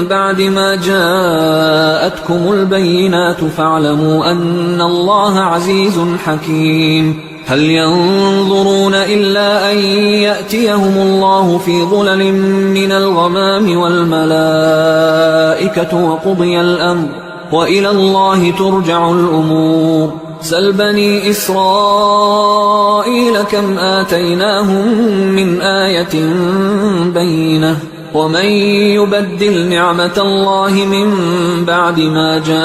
بعد ما جاءتكم البينات فاعلموا أن الله عزيز حكيم هل ينظرون إلا أن يأتيهم الله في ظلل من الغمام والملائكة وقضي الأمر وإلى الله ترجع الأمور سل بني إسرائيل كم آتيناهم من آية بينة ومن يبدل نعمة الله من بعد ما جاءته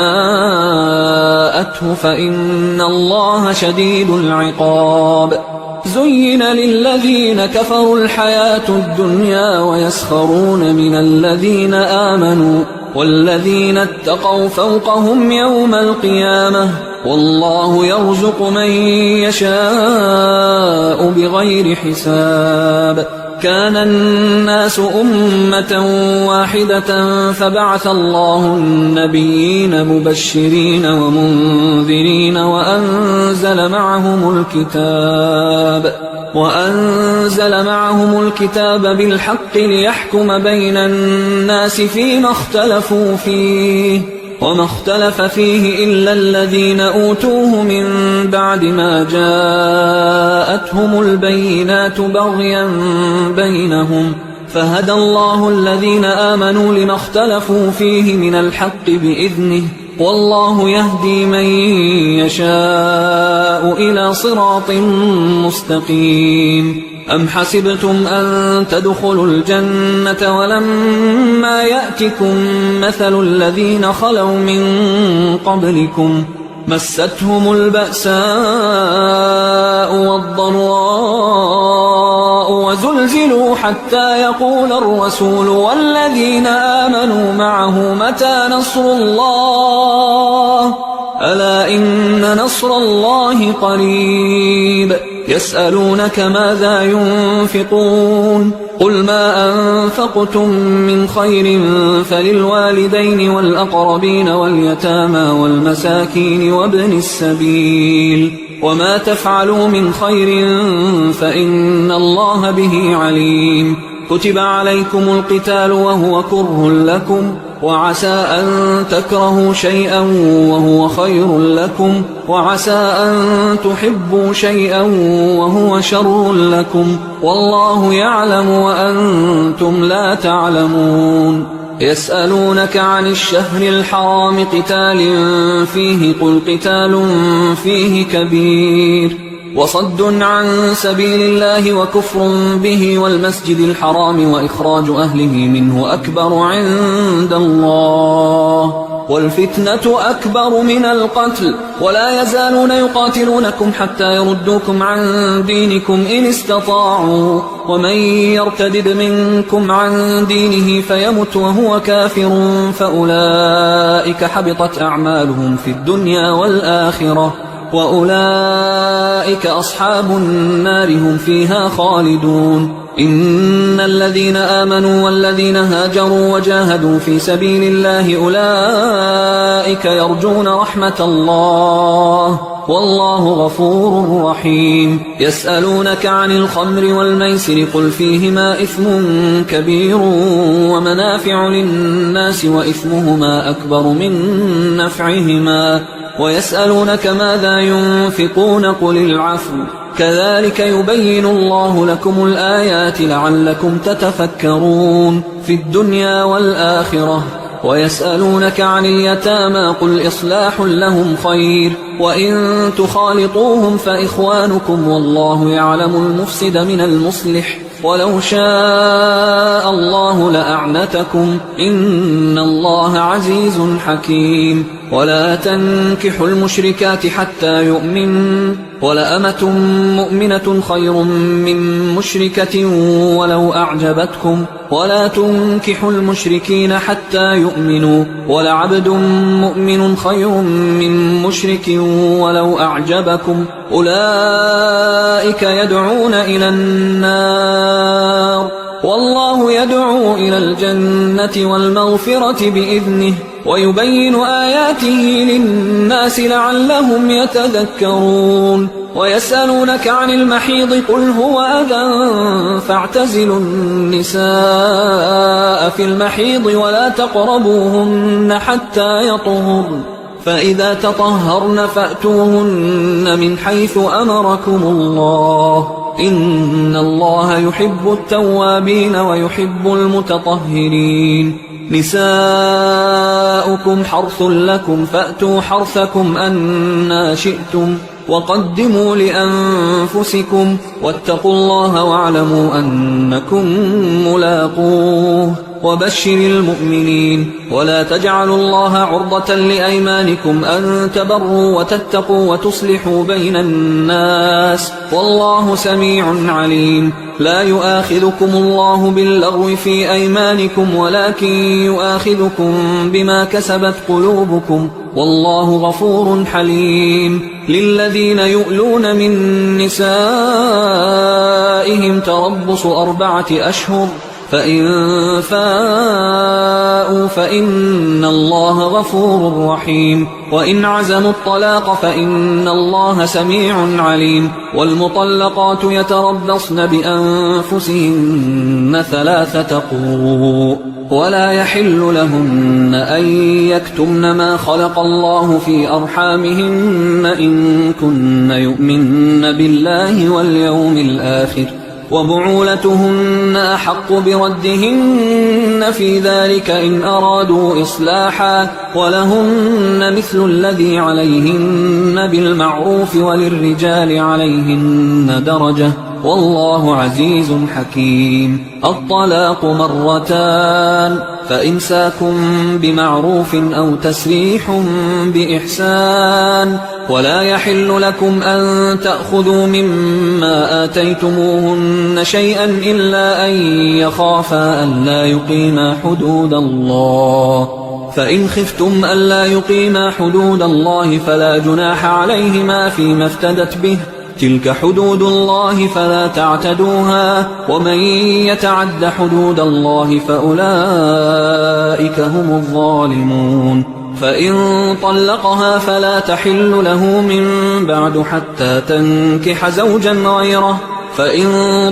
فإن الله شديد العقاب زين للذين كفروا الحياة الدنيا ويسخرون من الذين آمنوا والذين اتقوا فوقهم يوم القيامة والله يرزق من يشاء بغير حساب كان الناس أمة واحدة فبعث الله النبيين مبشرين ومنذرين وأنزل معهم الكتاب بالحق ليحكم بين الناس فيما اختلفوا فيه وما اختلف فيه إلا الذين أوتوه من بعد ما جاءتهم البينات بغيا بينهم فهدى الله الذين آمنوا لما اختلفوا فيه من الحق بإذنه والله يهدي من يشاء إلى صراط مستقيم أم حسبتم أن تدخلوا الجنة ولما يأتكم مثل الذين خلوا من قبلكم مستهم البأساء والضراء وزلزلوا حتى يقول الرسول والذين آمنوا معه متى نصر الله ألا إن نصر الله قريب يسألونك ماذا ينفقون قل ما أنفقتم من خير فللوالدين والأقربين واليتامى والمساكين وابن السبيل وما تفعلوا من خير فإن الله به عليم كتب عليكم القتال وهو كره لكم وعسى أن تكرهوا شيئا وهو خير لكم وعسى أن تحبوا شيئا وهو شر لكم والله يعلم وأنتم لا تعلمون يسألونك عن الشهر الحرام قتال فيه قل قتال فيه كبير وصد عن سبيل الله وكفر به والمسجد الحرام وإخراج أهله منه أكبر عند الله والفتنة أكبر من القتل ولا يزالون يقاتلونكم حتى يردوكم عن دينكم إن استطاعوا ومن يرتدد منكم عن دينه فيمت وهو كافر فأولئك حبطت أعمالهم في الدنيا والآخرة وأولئك أصحاب النار هم فيها خالدون إن الذين آمنوا والذين هاجروا وجاهدوا في سبيل الله أولئك يرجون رحمة الله والله غفور رحيم يسألونك عن الخمر والميسر قل فيهما إثم كبير ومنافع للناس وإثمهما أكبر من نفعهما ويسألونك ماذا ينفقون قل العفو كذلك يبين الله لكم الآيات لعلكم تتفكرون في الدنيا والآخرة ويسألونك عن اليتامى قل إصلاح لهم خير وإن تخالطوهم فإخوانكم والله يعلم المفسد من المصلح ولو شاء الله لأعنتكم إن الله عزيز حكيم ولا تنكحوا المشركات حتى يؤمنوا ولأمة مؤمنة خير من مشركة ولو أعجبتكم ولا تنكحوا المشركين حتى يؤمنوا ولعبد مؤمن خير من مشرك ولو أعجبكم أولئك يدعون إلى النار والله يدعو إلى الجنة والمغفرة بإذنه ويبين آياته للناس لعلهم يتذكرون ويسألونك عن المحيض قل هو أذى فاعتزلوا النساء في المحيض ولا تقربوهن حتى يطهرن فإذا تطهرن فأتوهن من حيث أمركم الله إن الله يحب التوابين ويحب المتطهرين نساؤكم حرث لكم فأتوا حرثكم أنا شئتم وقدموا لأنفسكم واتقوا الله واعلموا أنكم ملاقوه وبشر المؤمنين ولا تجعلوا الله عرضة لأيمانكم أن تبروا وتتقوا وتصلحوا بين الناس والله سميع عليم لا يؤاخذكم الله باللغو في أيمانكم ولكن يؤاخذكم بما كسبت قلوبكم والله غفور حليم للذين يؤلون من نسائهم تربص 4 أشهر فإن فاءوا فإن الله غفور رحيم وإن عزموا الطلاق فإن الله سميع عليم والمطلقات يتربصن بأنفسهن 3 قروء ولا يحل لهن أن يكتمن ما خلق الله في أرحامهن إن كن يؤمن بالله واليوم الآخر وبعولتهن أحق بردهن في ذلك إن أرادوا إصلاحا ولهن مثل الذي عليهن بالمعروف وللرجال عليهن درجة والله عزيز حكيم الطلاق 2 مرتان فإمساك بمعروف أو تسريح بإحسان ولا يحل لكم أن تأخذوا مما آتيتموهن شيئا إلا أن يخافا ألا يقيما حدود الله فإن خفتم ألا يقيما حدود الله فلا جناح عليهما فيما افتدت به تلك حدود الله فلا تعتدوها ومن يتعد حدود الله فأولئك هم الظالمون فإن طلقها فلا تحل له من بعد حتى تنكح زوجا غيره فإن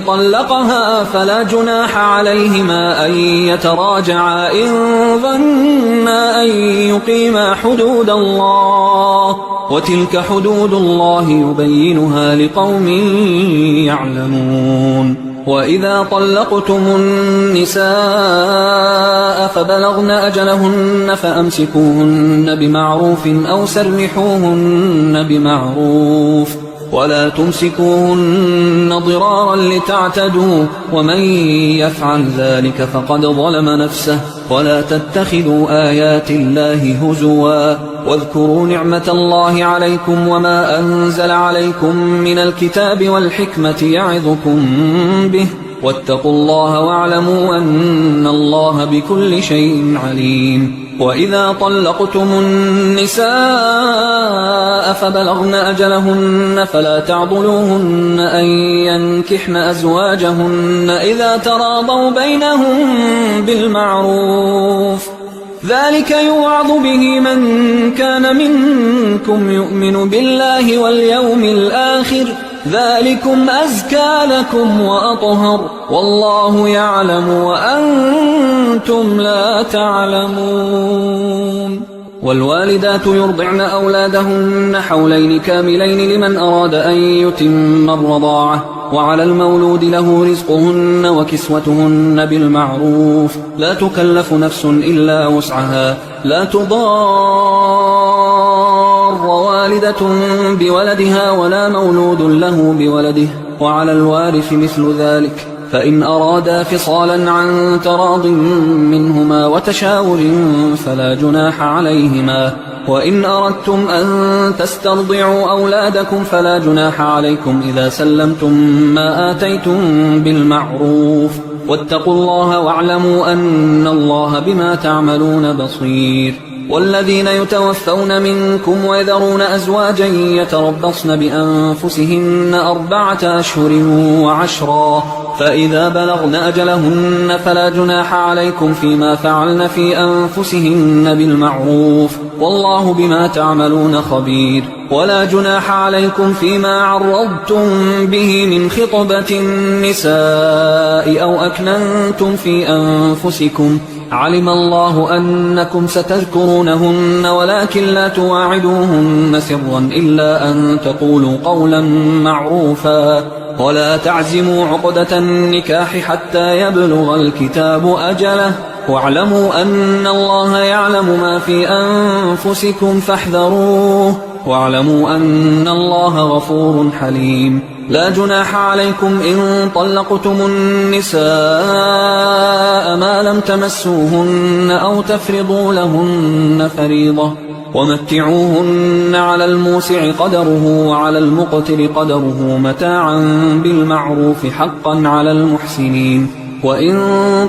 طلقها فلا جناح عليهما أن يتراجعا إن ظنا أن يقيما حدود الله وتلك حدود الله يبينها لقوم يعلمون وإذا طلقتم النساء فبلغن أجلهن فأمسكوهن بمعروف أو سرحوهن بمعروف ولا تمسكوهن ضرارا لتعتدوا ومن يفعل ذلك فقد ظلم نفسه ولا تتخذوا آيات الله هزوا واذكروا نعمة الله عليكم وما أنزل عليكم من الكتاب والحكمة يعظكم به واتقوا الله واعلموا أن الله بكل شيء عليم وإذا طلقتم النساء فبلغن أجلهن فلا تعضلوهن أن ينكحن أزواجهن إذا تراضوا بينهم بالمعروف ذلك يوعظ به من كان منكم يؤمن بالله واليوم الآخر ذلكم أزكى لكم وأطهر والله يعلم وأنتم لا تعلمون والوالدات يرضعن أولادهن حولين كاملين لمن أراد أن يتم الرضاعة وعلى المولود له رزقهن وكسوتهن بالمعروف لا تكلف نفس إلا وسعها لا تضار والدة بولدها ولا مولود له بولده وعلى الوارث مثل ذلك فإن أرادا فصالا عن تراض منهما وتشاور فلا جناح عليهما وإن أردتم أن تسترضعوا أولادكم فلا جناح عليكم إذا سلمتم ما آتيتم بالمعروف واتقوا الله واعلموا أن الله بما تعملون بصير والذين يتوفون منكم ويذرون أزواجا يتربصن بأنفسهن 4 أشهر و10 فإذا بلغن أجلهن فلا جناح عليكم فيما فعلن في أنفسهن بالمعروف والله بما تعملون خبير ولا جناح عليكم فيما عرضتم به من خطبة النساء أو أكننتم في أنفسكم علم الله أنكم ستذكرونهن ولكن لا تواعدوهن سرا إلا أن تقولوا قولا معروفا ولا تعزموا عقدة النكاح حتى يبلغ الكتاب أجله واعلموا أن الله يعلم ما في أنفسكم فاحذروه واعلموا أن الله غفور حليم لا جناح عليكم إن طلقتم النساء ما لم تمسوهن أو تفرضوا لهن فريضة ومتعوهن على الموسع قدره وعلى المقتر قدره متاعا بالمعروف حقا على المحسنين وإن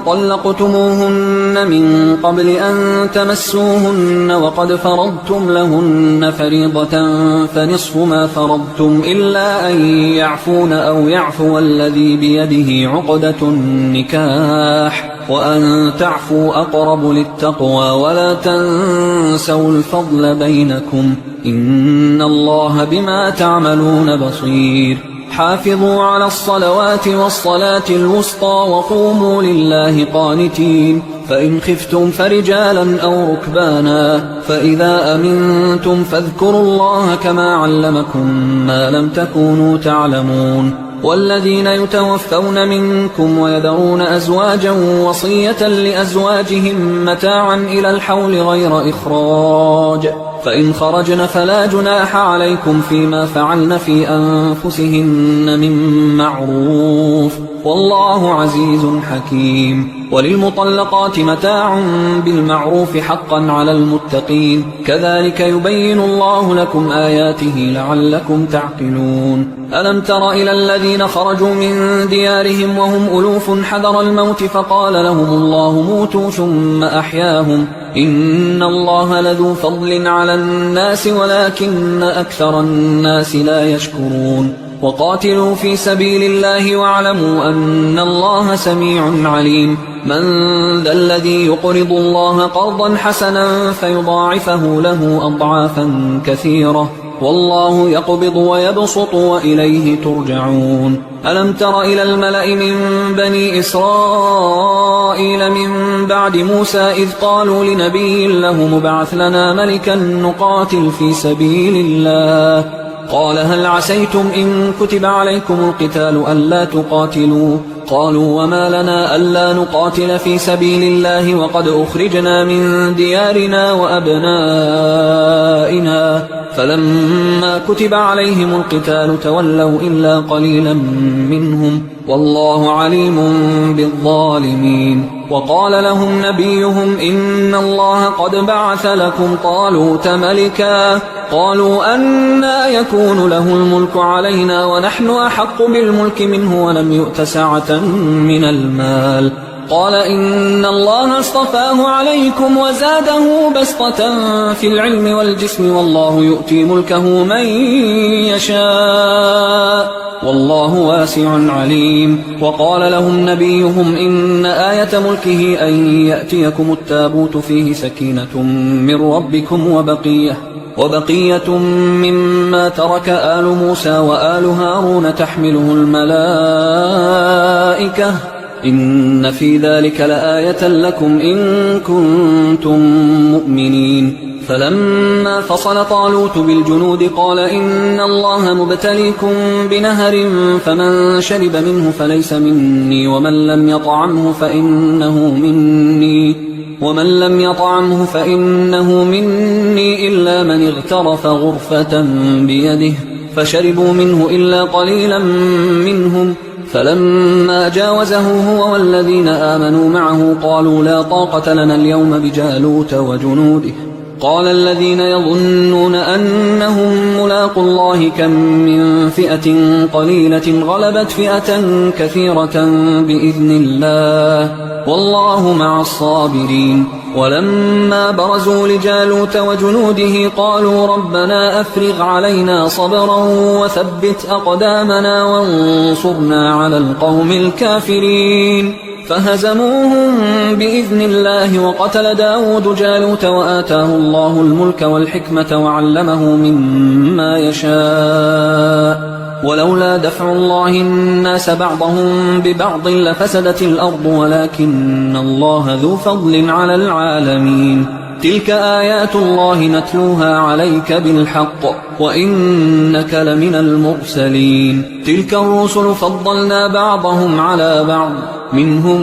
طلقتموهن من قبل أن تمسوهن وقد فرضتم لهن فريضة فنصف ما فرضتم إلا أن يعفون أو يعفو الذي بيده عقدة النكاح وأن تعفوا أقرب للتقوى ولا تنسوا الفضل بينكم إن الله بما تعملون بصير حافظوا على الصلوات والصلاة الوسطى وقوموا لله قانتين فإن خفتم فرجالا أو ركبانا فإذا أمنتم فاذكروا الله كما علمكم ما لم تكونوا تعلمون والذين يتوفون منكم ويذرون أزواجا وصية لأزواجهم متاعا إلى الحول غير إخراج فإن خرجن فلا جناح عليكم فيما فعلن في أنفسهن من معروف والله عزيز حكيم وللمطلقات متاع بالمعروف حقا على المتقين كذلك يبين الله لكم آياته لعلكم تعقلون ألم تر إلى الذين خرجوا من ديارهم وهم ألوف حذر الموت فقال لهم الله موتوا ثم أحياهم إن الله لذو فضل على الناس ولكن أكثر الناس لا يشكرون وقاتلوا في سبيل الله واعلموا أن الله سميع عليم من ذا الذي يقرض الله قرضا حسنا فيضاعفه له أضعافا كثيرة والله يقبض ويبسط وإليه ترجعون ألم تر إلى الملأ من بني إسرائيل من بعد موسى إذ قالوا لنبي له مبعث لنا ملكا نقاتل في سبيل الله قال هل عسيتم إن كتب عليكم القتال ألا تقاتلوا قالوا وما لنا ألا نقاتل في سبيل الله وقد أخرجنا من ديارنا وأبنائنا فلما كتب عليهم القتال تولوا إلا قليلا منهم والله عليم بالظالمين وقال لهم نبيهم إن الله قد بعث لكم طالوت ملكا قالوا أنى يكون له الملك علينا ونحن أحق بالملك منه ولم يؤت سعة من المال قال إن الله اصطفاه عليكم وزاده بسطة في العلم والجسم والله يؤتي ملكه من يشاء والله واسع عليم وقال لهم نبيهم إن آية ملكه أن يأتيكم التابوت فيه سكينة من ربكم وبقية مما ترك آل موسى وآل هارون تحمله الملائكة إن في ذلك لآية لكم إن كنتم مؤمنين فلما فصل طالوت بالجنود قال إن الله مبتليكم بنهر فمن شرب منه فليس مني ومن لم يطعمه فإنه مني إلا من اغترف غرفة بيده فشربوا منه إلا قليلا منهم فلما جاوزه هو والذين آمنوا معه قالوا لا طاقة لنا اليوم بجالوت وجنوده قال الذين يظنون أنهم ملاقوا الله كم من فئة قليلة غلبت فئة كثيرة بإذن الله والله مع الصابرين ولما برزوا لجالوت وجنوده قالوا ربنا أفرغ علينا صبرا وثبت أقدامنا وانصرنا على القوم الكافرين فهزموهم بإذن الله وقتل داود جالوت وآتاه الله الملك والحكمة وعلمه مما يشاء ولولا دفع الله الناس بعضهم ببعض لفسدت الأرض ولكن الله ذو فضل على العالمين تلك آيات الله نتلوها عليك بالحق وإنك لمن المرسلين تلك الرسل فضلنا بعضهم على بعض منهم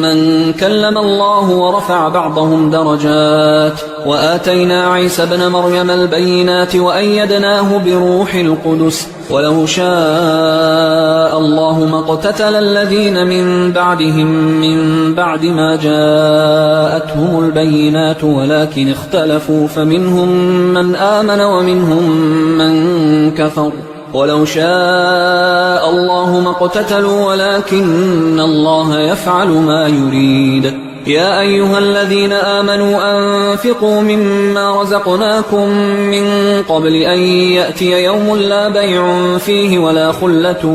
من كلم الله ورفع بعضهم درجات وآتينا عيسى ابن مريم البينات وأيدناه بروح القدس ولو شاء الله ما اقتتل الذين من بعدهم من بعد ما جاءتهم البينات ولكن اختلفوا فمنهم من آمن ومنهم من كفر ولو شاء الله ما اقتتلوا ولكن الله يفعل ما يريد يا أيها الذين آمنوا أنفقوا مما رزقناكم من قبل أن يأتي يوم لا بيع فيه ولا خلة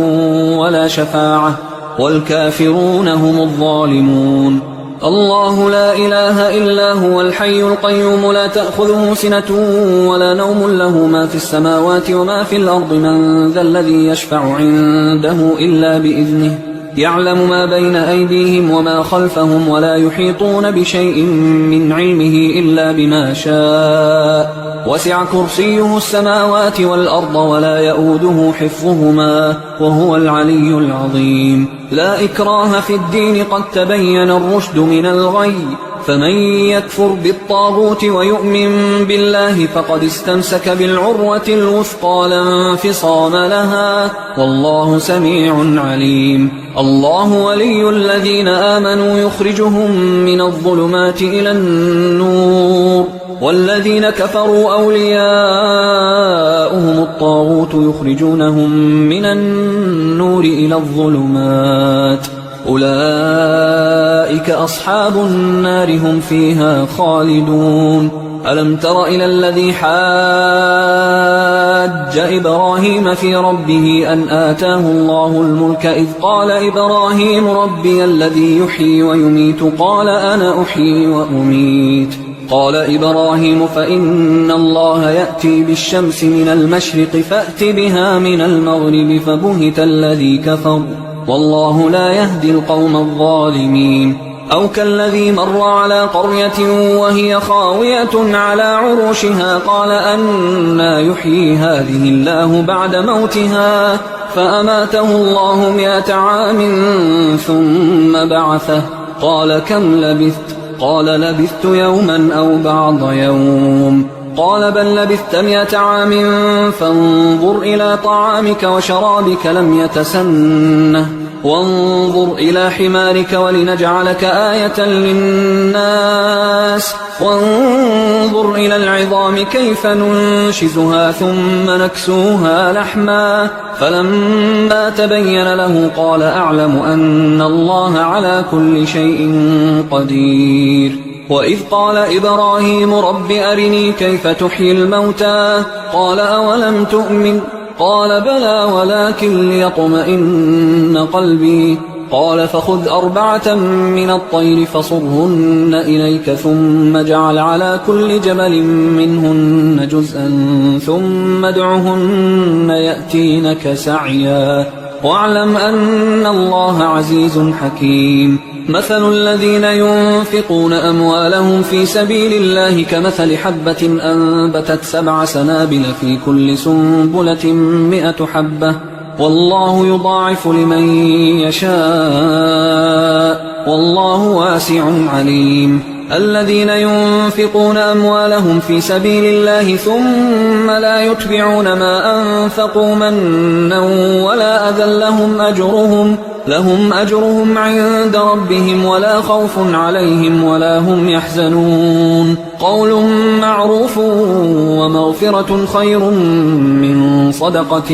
ولا شفاعة والكافرون هم الظالمون الله لا إله إلا هو الحي القيوم لا تأخذه سنة ولا نوم له ما في السماوات وما في الأرض من ذا الذي يشفع عنده إلا بإذنه يعلم ما بين أيديهم وما خلفهم ولا يحيطون بشيء من علمه إلا بما شاء وسع كرسيه السماوات والأرض ولا يؤوده حفظهما وهو العلي العظيم لا إكراه في الدين قد تبين الرشد من الغي فمن يكفر بالطاغوت ويؤمن بالله فقد استمسك بالعروة الوثقى لا انفصام لها والله سميع عليم الله ولي الذين آمنوا يخرجهم من الظلمات إلى النور والذين كفروا أولياؤهم الطاغوت يخرجونهم من النور إلى الظلمات أولئك أصحاب النار هم فيها خالدون ألم تر إلى الذي حاج إبراهيم في ربه أن آتاه الله الملك إذ قال إبراهيم ربي الذي يحيي ويميت قال أنا أحيي وأميت قال إبراهيم فإن الله يأتي بالشمس من المشرق فأت بها من المغرب فبهت الذي كفر والله لا يهدي القوم الظالمين أو كالذي مر على قرية وهي خاوية على عروشها قال أنى يحيي هذه الله بعد موتها فأماته الله 100 عام ثم بعثه قال كم لبثت قال لبثت يوما أو بعض يوم قال بل لبثت 100 عام فانظر إلى طعامك وشرابك لم يتسنه وانظر إلى حمارك ولنجعلك آية للناس وانظر إلى العظام كيف ننشزها ثم نكسوها لحما فلما تبين له قال أعلم أن الله على كل شيء قدير وإذ قال إبراهيم رب أرني كيف تحيي الموتى قال أولم تؤمن قال بلى ولكن ليطمئن قلبي قال فخذ 4 من الطير فصرهن إليك ثم اجعل على كل جبل منهن جزءا ثم ادعهن يأتينك سعيا واعلم أن الله عزيز حكيم مثل الذين ينفقون أموالهم في سبيل الله كمثل حبة أنبتت 7 سنابل في كل سنبلة 100 حبة والله يضاعف لمن يشاء والله واسع عليم الذين ينفقون أموالهم في سبيل الله ثم لا يتبعون ما أنفقوا منا ولا أذى لهم أجرهم عند ربهم ولا خوف عليهم ولا هم يحزنون قول معروف ومغفرة خير من صدقة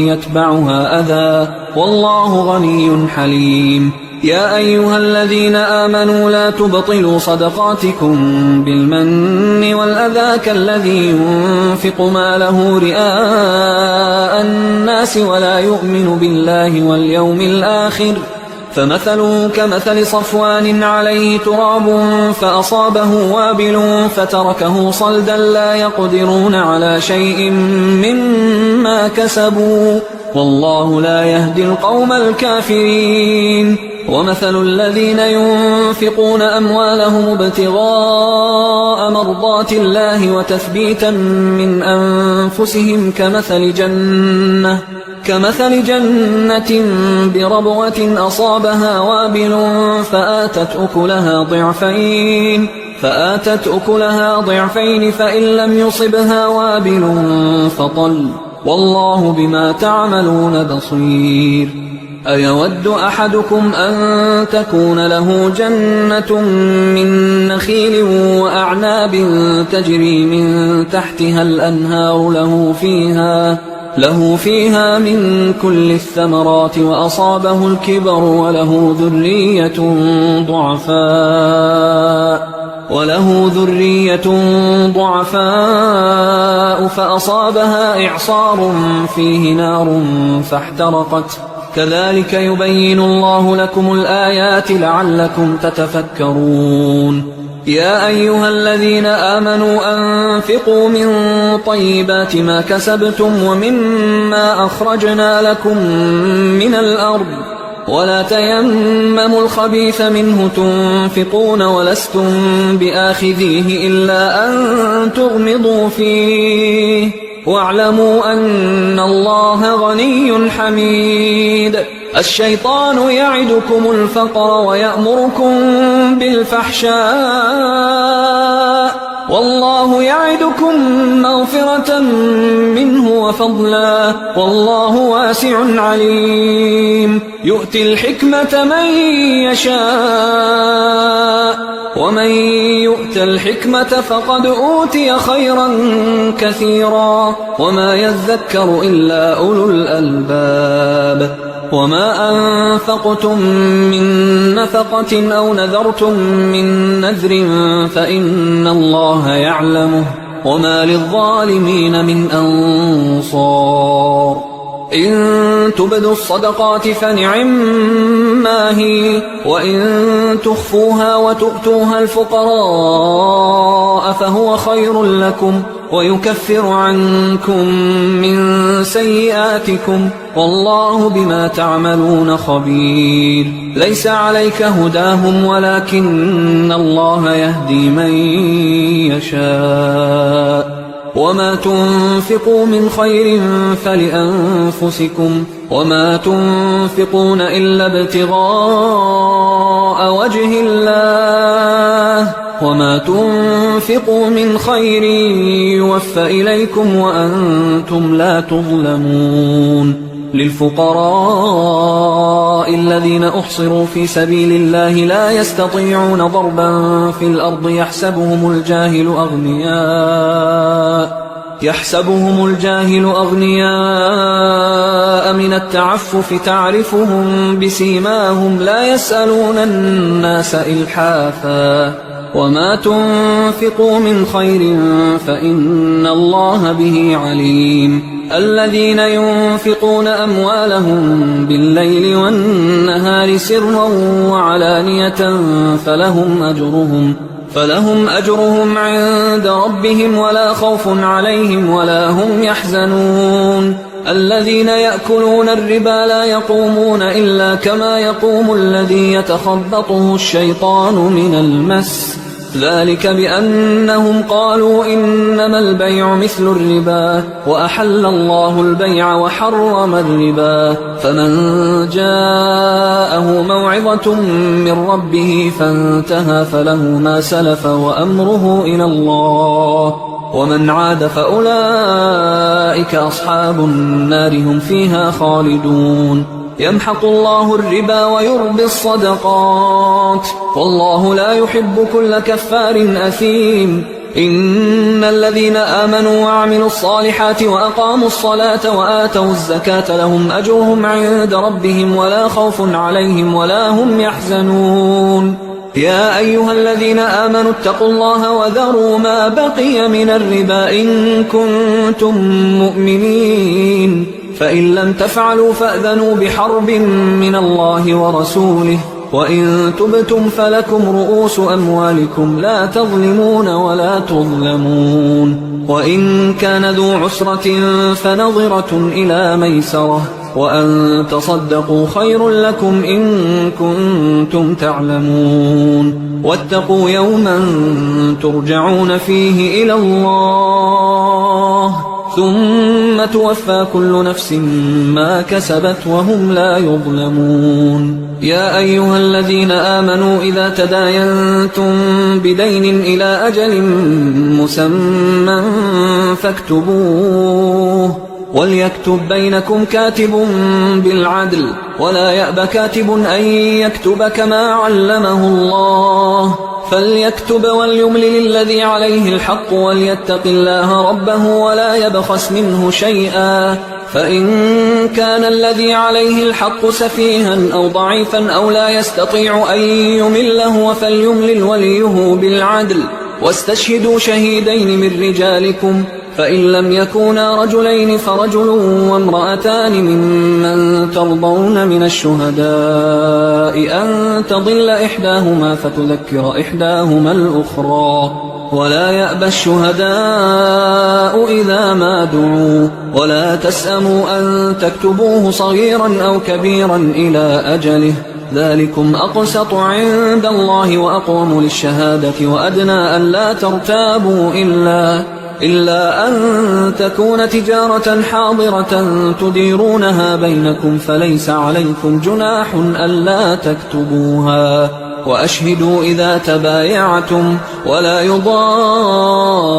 يتبعها أذى والله غني حليم يا أيها الذين آمنوا لا تبطلوا صدقاتكم بالمن والأذى كالذي ينفق ماله رئاء الناس ولا يؤمن بالله واليوم الآخر فمثله كمثل صفوان عليه تراب فأصابه وابل فتركه صلدا لا يقدرون على شيء مما كسبوا والله لا يهدي القوم الكافرين ومثل الذين ينفقون أموالهم ابتغاء مرضات الله وتثبيتا من أنفسهم كمثل جنة بربوة أصابها وابل فآتت أكلها ضعفين فإن لم يصبها وابل فطل والله بما تعملون بصير أيود أحدكم أن تكون له جنة من نخيل وأعناب تجري من تحتها الأنهار له فيها من كل الثمرات وأصابه الكبر وله ذرية ضعفاء فأصابها إعصار فيه نار فاحترقت كذلك يبين الله لكم الآيات لعلكم تتفكرون يا أيها الذين آمنوا أنفقوا من طيبات ما كسبتم ومما أخرجنا لكم من الأرض ولا تيمموا الخبيث منه تنفقون ولستم بآخذيه إلا أن تغمضوا فيه واعلموا أن الله غني حميد الشيطان يعدكم الفقر ويأمركم بالفحشاء والله يعدكم مغفرة منه وفضلا والله واسع عليم يؤتي الحكمة من يشاء ومن يؤت الحكمة فقد أوتي خيرا كثيرا وما يذكر إلا أولو الألباب وما أنفقتم من نفقة أو نذرتم من نذر فإن الله يعلمه وما للظالمين من أنصار إن تبدوا الصدقات فنعما هي وإن تخفوها وتؤتوها الفقراء فهو خير لكم ويكفر عنكم من سيئاتكم والله بما تعملون خبير ليس عليك هداهم ولكن الله يهدي من يشاء وما تنفقوا من خير فلأنفسكم وما تنفقون إلا ابتغاء وجه الله وما تنفقوا من خير يوفى إليكم وأنتم لا تظلمون للفقراء الذين أحصروا في سبيل الله لا يستطيعون ضربا في الأرض يحسبهم الجاهل أغنياء من التعفف تعرفهم بسيماهم لا يسألون الناس إلحافا وما تنفقوا من خير فإن الله به عليم الذين ينفقون أموالهم بالليل والنهار سرا وعلانية فلهم أجرهم عند ربهم ولا خوف عليهم ولا هم يحزنون الذين يأكلون الربا لا يقومون إلا كما يقوم الذي يتخبطه الشيطان من المس ذلك بأنهم قالوا إنما البيع مثل الربا وأحل الله البيع وحرم الربا فمن جاءه موعظة من ربه فانتهى فله ما سلف وأمره إلى الله ومن عاد فأولئك أصحاب النار هم فيها خالدون يمحق الله الربا ويربي الصدقات والله لا يحب كل كفار أثيم إن الذين آمنوا وعملوا الصالحات وأقاموا الصلاة وآتوا الزكاة لهم أجرهم عند ربهم ولا خوف عليهم ولا هم يحزنون يا أيها الذين آمنوا اتقوا الله وذروا ما بقي من الربا إن كنتم مؤمنين فإن لم تفعلوا فأذنوا بحرب من الله ورسوله وإن تبتم فلكم رؤوس أموالكم لا تظلمون ولا تظلمون وإن كان ذو عسرة فنظرة إلى ميسرة وأن تصدقوا خير لكم إن كنتم تعلمون واتقوا يوما ترجعون فيه إلى الله ثم توفى كل نفس ما كسبت وهم لا يظلمون يا أيها الذين آمنوا إذا تداينتم بدين إلى أجل مسمى فاكتبوه وليكتب بينكم كاتب بالعدل ولا يأب كاتب أن يكتب كما علمه الله فليكتب وليملل الذي عليه الحق وليتق الله ربه ولا يبخس منه شيئا فإن كان الذي عليه الحق سفيها أو ضعيفا أو لا يستطيع أن يمله فليملل وليه بالعدل واستشهدوا شهيدين من رجالكم فإن لم يكونا رجلين فرجل وامرأتان ممن ترضون من الشهداء أن تضل إحداهما فتذكر إحداهما الأخرى ولا يأبى الشهداء إذا ما دعوا ولا تسأموا أن تكتبوه صغيرا أو كبيرا إلى أجله ذلكم أقسط عند الله وأقوم للشهادة وأدنى أن لا ترتابوا إلا أن تكون تجارة حاضرة تديرونها بينكم فليس عليكم جناح ألا تكتبوها وأشهدوا إذا تبايعتم ولا يضار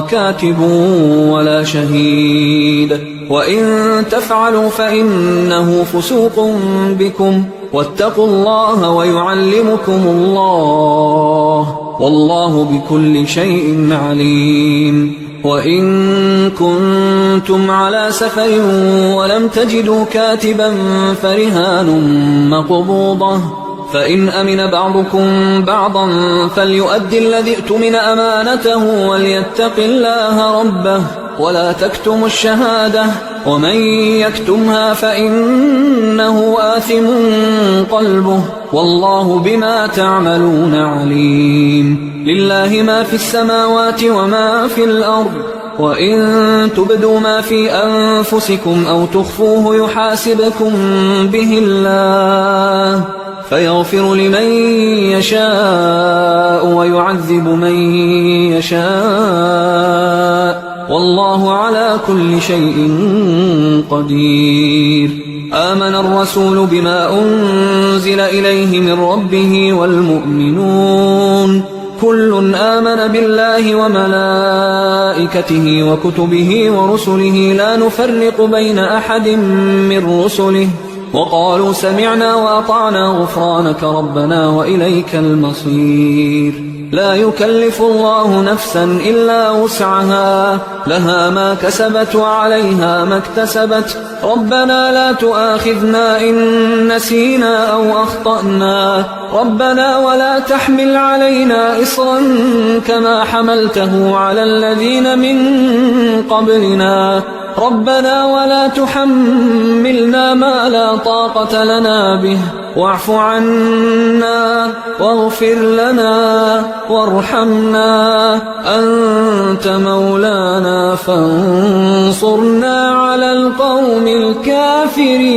كاتب ولا شهيد وإن تفعلوا فإنه فسوق بكم واتقوا الله ويعلمكم الله والله بكل شيء عليم. وإن كنتم على سفر ولم تجدوا كاتبا فرهان مقبوضة، فإن أمن بعضكم بعضا فليؤدي الذي اؤتمن أمانته وليتق الله ربه ولا تكتموا الشهادة، ومن يكتمها فإنه آثم قلبه والله بما تعملون عليم. لله ما في السماوات وما في الأرض، وإن تبدوا ما في أنفسكم أو تخفوه يحاسبكم به الله فيغفر لمن يشاء ويعذب من يشاء والله على كل شيء قدير. آمن الرسول بما أنزل إليه من ربه والمؤمنون كل آمن بالله وملائكته وكتبه ورسله لا نفرق بين أحد من رسله وقالوا سمعنا وأطعنا غفرانك ربنا وإليك المصير. لا يكلف الله نفسا إلا وسعها، لها ما كسبت وعليها ما اكتسبت. ربنا لا تؤاخذنا إن نسينا أو أخطأنا، ربنا ولا تحمل علينا إصرا كما حملته على الذين من قبلنا، ربنا ولا تحملنا ما لا طاقة لنا به، واعف عنا واغفر لنا وارحمنا، أنت مولانا فانصرنا على القوم الكافرين.